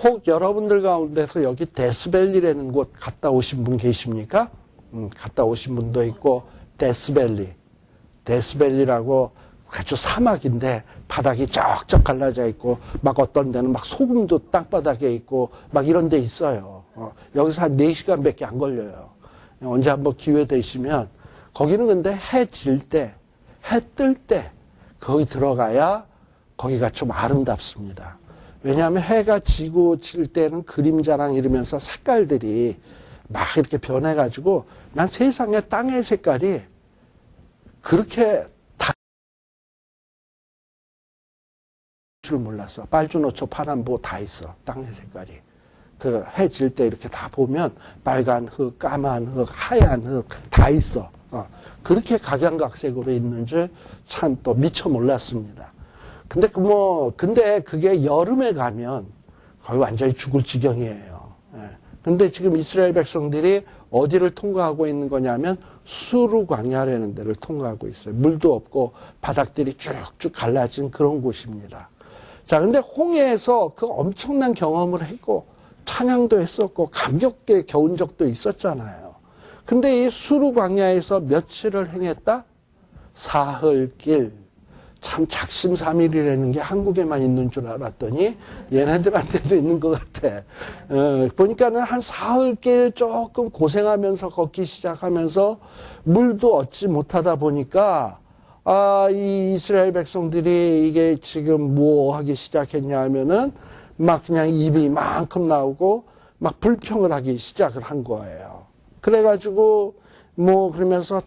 혹 여러분들 가운데서 여기 데스밸리라는 곳 갔다 오신 분 계십니까? 갔다 오신 분도 있고, 데스밸리라고 아주 사막인데 바닥이 쩍쩍 갈라져 있고 막 어떤 데는 막 소금도 땅바닥에 있고 막 이런 데 있어요. 여기서 한 4시간밖에 안 걸려요. 언제 한번 기회 되시면 거기는 근데 해 질 때, 해 뜰 때 거기 들어가야 거기가 좀 아름답습니다. 왜냐하면 해가 지고 질 때는 그림자랑 이러면서 색깔들이 막 이렇게 변해가지고 난 세상에 땅의 색깔이 그렇게 다 줄 몰랐어. 빨주노초, 파남보 다 있어. 땅의 색깔이. 그 해 질 때 이렇게 다 보면 빨간 흙, 까만 흙, 하얀 흙 다 있어. 그렇게 각양각색으로 있는 줄 참 또 미처 몰랐습니다. 근데 그게 여름에 가면 거의 완전히 죽을 지경이에요. 근데 지금 이스라엘 백성들이 어디를 통과하고 있는 거냐면 수르 광야라는 데를 통과하고 있어요. 물도 없고 바닥들이 쭉쭉 갈라진 그런 곳입니다. 자, 근데 홍해에서 그 엄청난 경험을 했고 찬양도 했었고 감격에 겨운 적도 있었잖아요. 근데 이 수르 광야에서 며칠을 행했다? 사흘길. 참 작심삼일이라는 게 한국에만 있는 줄 알았더니 얘네들한테도 있는 것 같아. 보니까는 한 사흘길 조금 고생하면서 걷기 시작하면서 물도 얻지 못하다 보니까 이 이스라엘 백성들이 이게 지금 뭐 하기 시작했냐 하면은 막 그냥 입이 이만큼 나오고 막 불평을 하기 시작을 한 거예요. 그래가지고 뭐 그러면서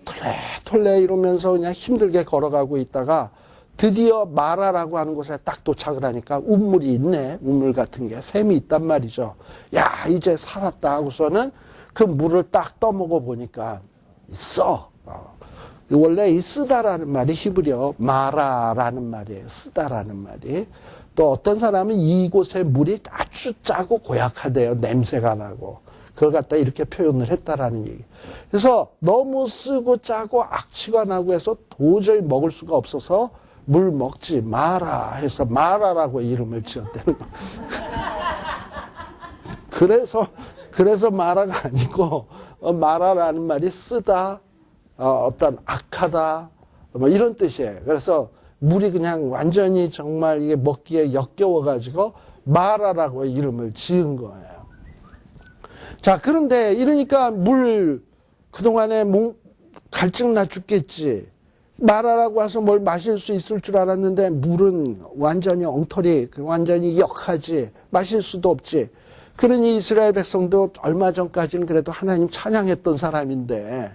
톨레 이러면서 그냥 힘들게 걸어가고 있다가 드디어 마라라고 하는 곳에 딱 도착을 하니까 우물이 있네. 우물 같은 게 샘이 있단 말이죠. 야, 이제 살았다 하고서는 그 물을 딱 떠먹어 보니까 써. 원래 이 쓰다라는 말이 히브리어 마라라는 말이에요. 쓰다라는 말이. 또 어떤 사람은 이곳의 물이 아주 짜고 고약하대요. 냄새가 나고. 그걸 갖다 이렇게 표현을 했다라는 얘기. 그래서 너무 쓰고 짜고 악취가 나고 해서 도저히 먹을 수가 없어서 물 먹지 마라 해서 마라라고 이름을 지었다는 거. 그래서 마라가 아니고 마라라는 말이 쓰다, 어떤 악하다, 뭐 이런 뜻이에요. 그래서 물이 그냥 완전히 정말 이게 먹기에 역겨워가지고 마라라고 이름을 지은 거예요. 자, 그런데 이러니까 물 그동안에 갈증나 죽겠지. 마라라고 와서 뭘 마실 수 있을 줄 알았는데 물은 완전히 엉터리, 완전히 역하지. 마실 수도 없지. 그러니 이스라엘 백성도 얼마 전까지는 그래도 하나님 찬양했던 사람인데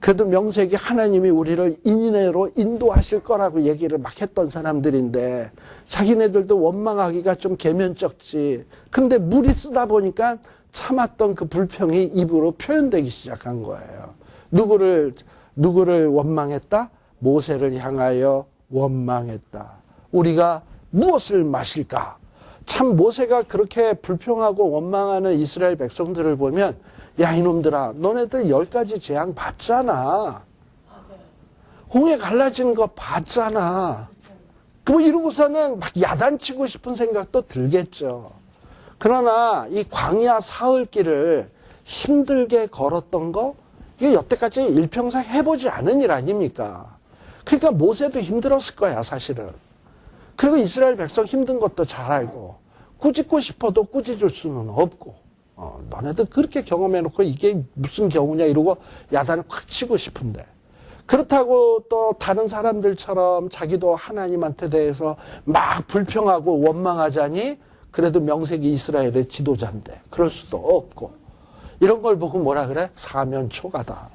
그래도 명색이 하나님이 우리를 인내로 인도하실 거라고 얘기를 막 했던 사람들인데 자기네들도 원망하기가 좀 계면쩍지. 그런데 물이 쓰다 보니까 참았던 그 불평이 입으로 표현되기 시작한 거예요. 누구를 원망했다? 모세를 향하여 원망했다. 우리가 무엇을 마실까? 참 모세가 그렇게 불평하고 원망하는 이스라엘 백성들을 보면 야, 이놈들아, 너네들 10가지 재앙 봤잖아. 홍해 갈라지는 거 봤잖아. 뭐 이러고서는 막 야단치고 싶은 생각도 들겠죠. 그러나 이 광야 사흘길을 힘들게 걸었던 거, 이게 여태까지 일평생 해보지 않은 일 아닙니까? 그러니까 모세도 힘들었을 거야, 사실은. 그리고 이스라엘 백성 힘든 것도 잘 알고, 꾸짖고 싶어도 꾸짖을 수는 없고, 너네들 그렇게 경험해놓고 이게 무슨 경우냐 이러고 야단을 콱 치고 싶은데. 그렇다고 또 다른 사람들처럼 자기도 하나님한테 대해서 막 불평하고 원망하자니 그래도 명색이 이스라엘의 지도자인데 그럴 수도 없고. 이런 걸 보고 뭐라 그래? 사면초가다.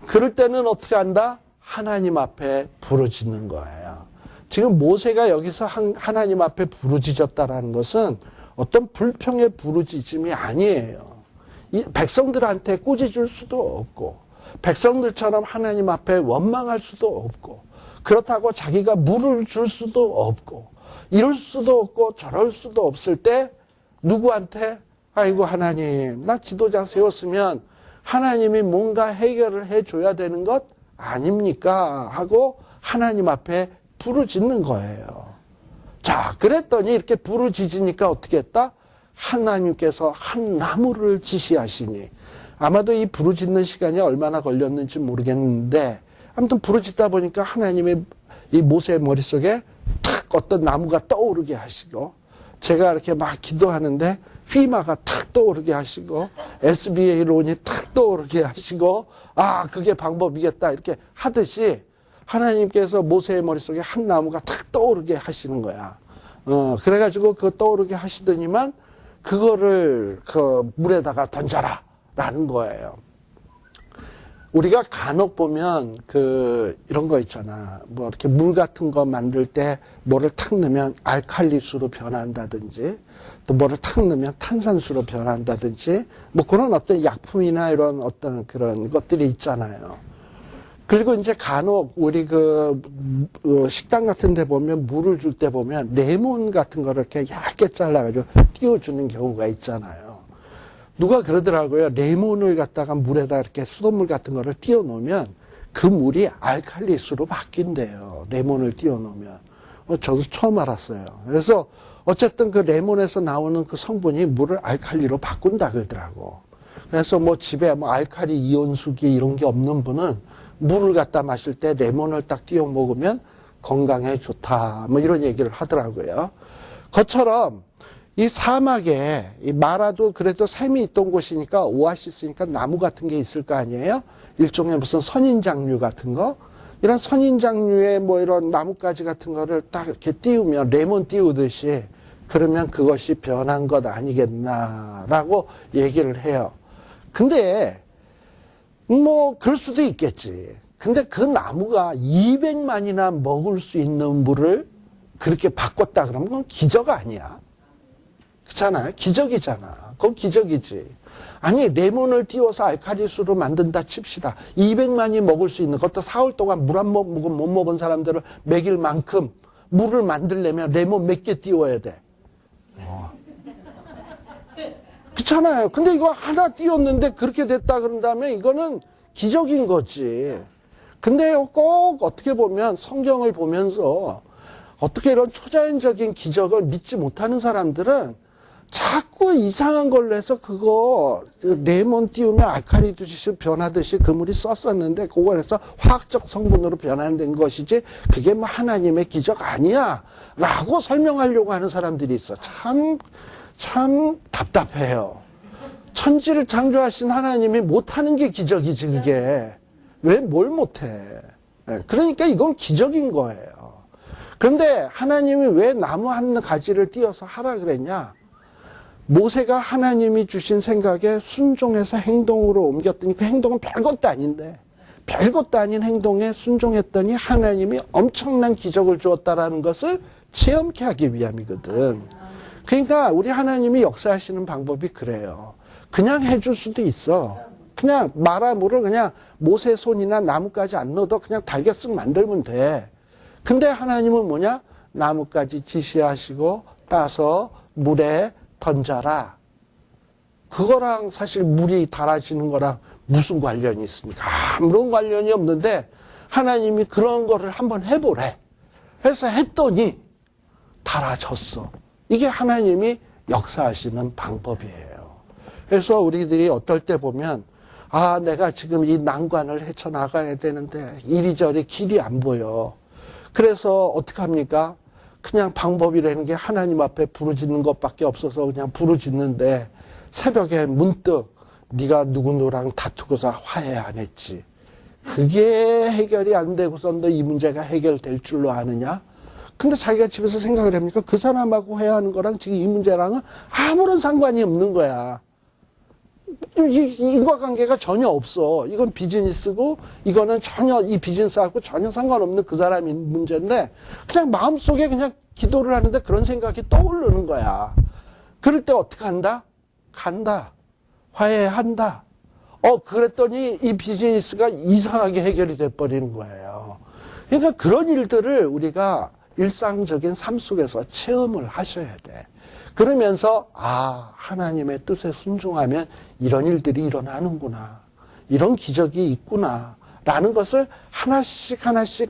그럴 때는 어떻게 한다? 하나님 앞에 부르짖는 거예요. 지금 모세가 여기서 하나님 앞에 부르짖었다라는 것은 어떤 불평의 부르짖음이 아니에요. 이 백성들한테 꾸짖을 수도 없고 백성들처럼 하나님 앞에 원망할 수도 없고 그렇다고 자기가 물을 줄 수도 없고 이럴 수도 없고 저럴 수도 없을 때 누구한테 아이고 하나님 나 지도자 세웠으면 하나님이 뭔가 해결을 해줘야 되는 것 아닙니까? 하고 하나님 앞에 부르짖는 거예요. 자, 그랬더니 이렇게 부르짖으니까 어떻게 했다? 하나님께서 한 나무를 지시하시니 아마도 이 부르짖는 시간이 얼마나 걸렸는지 모르겠는데 아무튼 부르짖다 보니까 하나님의 이 모세의 머릿속에 탁 어떤 나무가 떠오르게 하시고 제가 이렇게 막 기도하는데 휘마가 탁 떠오르게 하시고 SBA론이 탁 떠오르게 하시고 아 그게 방법이겠다 이렇게 하듯이 하나님께서 모세의 머릿속에 한 나무가 탁 떠오르게 하시는 거야. 그래가지고 그 떠오르게 하시더니만 그거를 그 물에다가 던져라 라는 거예요. 우리가 간혹 보면 이런 거 있잖아. 뭐 이렇게 물 같은 거 만들 때 뭐를 탁 넣으면 알칼리수로 변한다든지 또 뭐를 탁 넣으면 탄산수로 변한다든지 뭐 그런 어떤 약품이나 이런 어떤 그런 것들이 있잖아요. 그리고 이제 간혹 우리 식당 같은 데 보면 물을 줄 때 보면 레몬 같은 거를 이렇게 얇게 잘라가지고 띄워주는 경우가 있잖아요. 누가 그러더라고요. 레몬을 갖다가 물에다 이렇게 수돗물 같은 거를 띄워 놓으면 그 물이 알칼리수로 바뀐대요. 레몬을 띄워 놓으면. 저도 처음 알았어요. 그래서 어쨌든 그 레몬에서 나오는 그 성분이 물을 알칼리로 바꾼다 그러더라고. 그래서 뭐 집에 뭐 알칼리 이온수기 이런 게 없는 분은 물을 갖다 마실 때 레몬을 딱 띄워 먹으면 건강에 좋다. 뭐 이런 얘기를 하더라고요. 그것처럼 이 사막에 이 마라도 그래도 샘이 있던 곳이니까 오아시스니까 나무 같은 게 있을 거 아니에요? 일종의 무슨 선인장류 같은 거? 이런 선인장류의 뭐 이런 나뭇가지 같은 거를 딱 이렇게 띄우면 레몬 띄우듯이 그러면 그것이 변한 것 아니겠나라고 얘기를 해요. 근데 뭐 그럴 수도 있겠지. 근데 그 나무가 200만이나 먹을 수 있는 물을 그렇게 바꿨다 그러면 그건 기적 아니야. 그렇잖아요. 기적이잖아. 그건 기적이지. 아니 레몬을 띄워서 알칼리수로 만든다 칩시다. 200만이 먹을 수 있는 그것도 사흘 동안 물 한 모금 못 먹은 사람들을 먹일 만큼 물을 만들려면 레몬 몇 개 띄워야 돼. 그렇잖아요. 근데 이거 하나 띄웠는데 그렇게 됐다 그런다면 이거는 기적인 거지. 근데 꼭 어떻게 보면 성경을 보면서 어떻게 이런 초자연적인 기적을 믿지 못하는 사람들은 자꾸 이상한 걸로 해서 그거 레몬 띄우면 알칼리도 변하듯이 그 물이 썼었는데 그걸 해서 화학적 성분으로 변환된 것이지 그게 뭐 하나님의 기적 아니야 라고 설명하려고 하는 사람들이 있어. 참 답답해요. 천지를 창조하신 하나님이 못하는 게 기적이지 그게. 왜 뭘 못해. 그러니까 이건 기적인 거예요. 그런데 하나님이 왜 나무 한 가지를 띄어서 하라 그랬냐. 모세가 하나님이 주신 생각에 순종해서 행동으로 옮겼더니 그 행동은 별것도 아닌데 별것도 아닌 행동에 순종했더니 하나님이 엄청난 기적을 주었다라는 것을 체험케 하기 위함이거든. 그러니까 우리 하나님이 역사하시는 방법이 그래요. 그냥 해줄 수도 있어. 그냥 마라물을 그냥 모세 손이나 나무까지 안 넣어도 그냥 달게 쓱 만들면 돼. 근데 하나님은 뭐냐? 나무까지 지시하시고 따서 물에 던져라. 그거랑 사실 물이 달아지는 거랑 무슨 관련이 있습니까? 아무런 관련이 없는데 하나님이 그런 거를 한번 해보래. 해서 했더니 달아졌어. 이게 하나님이 역사하시는 방법이에요. 그래서 우리들이 어떨 때 보면 아 내가 지금 이 난관을 헤쳐나가야 되는데 이리저리 길이 안 보여. 그래서 어떡합니까? 그냥 방법이라는 게 하나님 앞에 부르짖는 것밖에 없어서 그냥 부르짖는데 새벽에 문득 네가 누구누구랑 다투고서 화해 안 했지. 그게 해결이 안 되고서 너 이 문제가 해결될 줄로 아느냐? 근데 자기가 집에서 생각을 해보니까 그 사람하고 회화하는 거랑 지금 이 문제랑은 아무런 상관이 없는 거야. 인과관계가 전혀 없어. 이건 비즈니스고 이거는 전혀 이 비즈니스하고 전혀 상관없는 그 사람의 문제인데 그냥 마음속에 그냥 기도를 하는데 그런 생각이 떠오르는 거야. 그럴 때 어떻게 한다? 간다. 화해한다. 그랬더니 이 비즈니스가 이상하게 해결이 돼버리는 거예요. 그러니까 그런 일들을 우리가 일상적인 삶 속에서 체험을 하셔야 돼. 그러면서 하나님의 뜻에 순종하면 이런 일들이 일어나는구나. 이런 기적이 있구나. 라는 것을 하나씩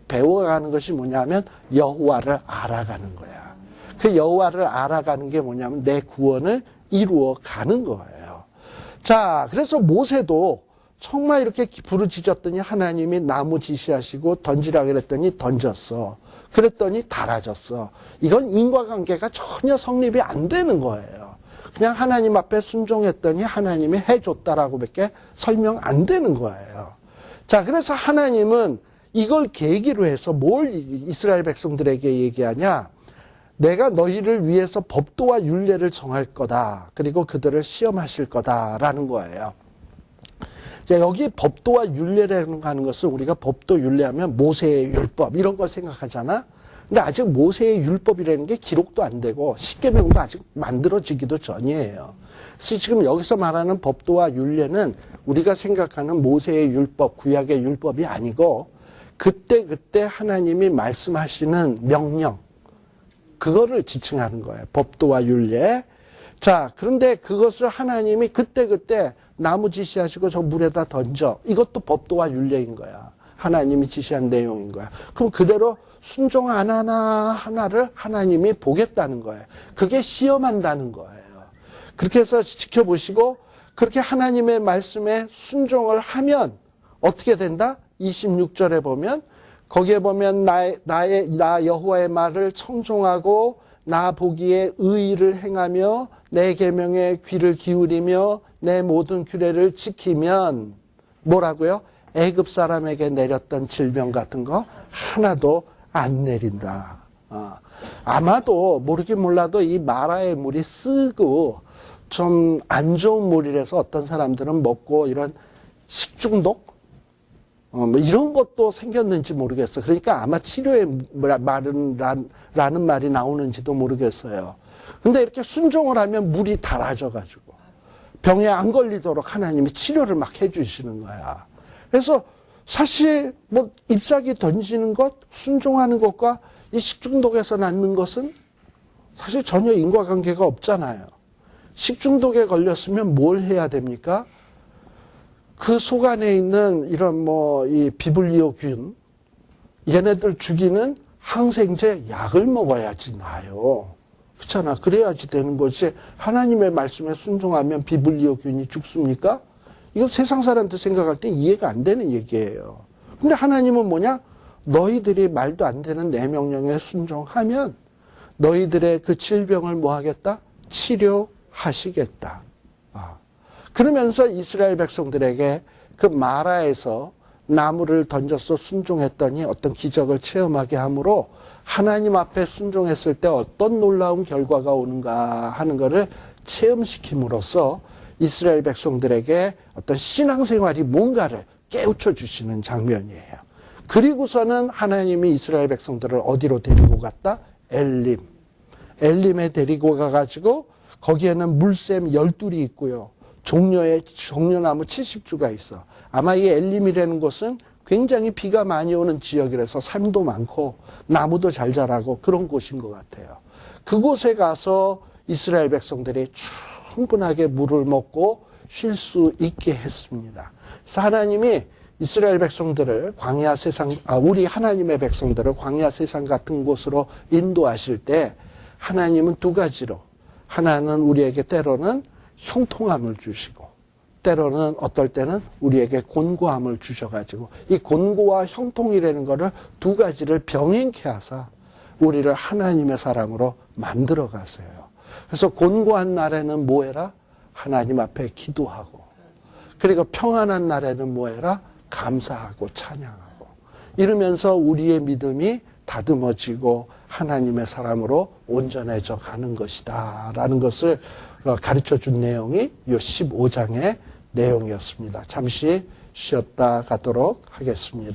배워가는 것이 뭐냐면 여호와를 알아가는 거야. 그 여호와를 알아가는 게 뭐냐면 내 구원을 이루어가는 거예요. 자, 그래서 모세도 정말 이렇게 부르짖었더니 하나님이 나무 지시하시고 던지라 그랬더니 던졌어. 그랬더니 달아졌어. 이건 인과관계가 전혀 성립이 안 되는 거예요. 그냥 하나님 앞에 순종했더니 하나님이 해줬다라고 밖에 설명 안 되는 거예요. 자, 그래서 하나님은 이걸 계기로 해서 뭘 이스라엘 백성들에게 얘기하냐? 내가 너희를 위해서 법도와 율례를 정할 거다. 그리고 그들을 시험하실 거다라는 거예요. 자, 여기 법도와 율례라는 거 하는 것은 우리가 법도 율례하면 모세의 율법 이런 걸 생각하잖아. 근데 아직 모세의 율법이라는 게 기록도 안 되고 십계명도 아직 만들어지기도 전이에요. 그래서 지금 여기서 말하는 법도와 율례는 우리가 생각하는 모세의 율법, 구약의 율법이 아니고 그때 하나님이 말씀하시는 명령 그거를 지칭하는 거예요. 법도와 율례. 자, 그런데 그것을 하나님이 그때 나무 지시하시고 저 물에다 던져. 이것도 법도와 율례인 거야. 하나님이 지시한 내용인 거야. 그럼 그대로 순종 안 하나를 하나님이 보겠다는 거예요. 그게 시험한다는 거예요. 그렇게 해서 지켜보시고 그렇게 하나님의 말씀에 순종을 하면 어떻게 된다? 26절에 보면 거기에 보면 나 여호와의 말을 청종하고 나 보기에 의의를 행하며 내 계명에 귀를 기울이며 내 모든 규례를 지키면 뭐라고요? 애굽 사람에게 내렸던 질병 같은 거 하나도 안 내린다. 아마도 모르긴 몰라도 이 마라의 물이 쓰고 좀 안 좋은 물이라서 어떤 사람들은 먹고 이런 식중독? 뭐 이런 것도 생겼는지 모르겠어. 그러니까 아마 치료의 라는 말이 나오는지도 모르겠어요. 근데 이렇게 순종을 하면 물이 달아져가지고 병에 안 걸리도록 하나님이 치료를 막 해주시는 거야. 그래서 사실 뭐 잎사귀 던지는 것, 순종하는 것과 이 식중독에서 낫는 것은 사실 전혀 인과관계가 없잖아요. 식중독에 걸렸으면 뭘 해야 됩니까? 그 속 안에 있는 이런 이 비블리오균, 얘네들 죽이는 항생제 약을 먹어야지 나요. 그렇잖아. 그래야지 되는 거지. 하나님의 말씀에 순종하면 비블리오균이 죽습니까? 이거 세상 사람들 생각할 때 이해가 안 되는 얘기예요. 근데 하나님은 뭐냐? 너희들이 말도 안 되는 내 명령에 순종하면 너희들의 그 질병을 뭐 하겠다? 치료하시겠다. 그러면서 이스라엘 백성들에게 그 마라에서 나무를 던져서 순종했더니 어떤 기적을 체험하게 하므로 하나님 앞에 순종했을 때 어떤 놀라운 결과가 오는가 하는 것을 체험시킴으로써 이스라엘 백성들에게 어떤 신앙생활이 뭔가를 깨우쳐 주시는 장면이에요. 그리고서는 하나님이 이스라엘 백성들을 어디로 데리고 갔다? 엘림에 데리고 가가지고 거기에는 물샘 12이 있고요. 종려나무 70주가 있어. 아마 이 엘림이라는 곳은 굉장히 비가 많이 오는 지역이라서 삶도 많고 나무도 잘 자라고 그런 곳인 것 같아요. 그곳에 가서 이스라엘 백성들이 충분하게 물을 먹고 쉴 수 있게 했습니다. 그래서 하나님이 이스라엘 백성들을 우리 하나님의 백성들을 광야 세상 같은 곳으로 인도하실 때 하나님은 두 가지로, 하나는 우리에게 때로는 형통함을 주시고 때로는 어떨 때는 우리에게 곤고함을 주셔가지고 이 곤고와 형통이라는 거를 두 가지를 병행케 하사 우리를 하나님의 사람으로 만들어 가세요. 그래서 곤고한 날에는 뭐 해라? 하나님 앞에 기도하고, 그리고 평안한 날에는 뭐 해라? 감사하고 찬양하고, 이러면서 우리의 믿음이 다듬어지고 하나님의 사람으로 온전해져 가는 것이다 라는 것을 가르쳐 준 내용이 이 15장의 내용이었습니다. 잠시 쉬었다 가도록 하겠습니다.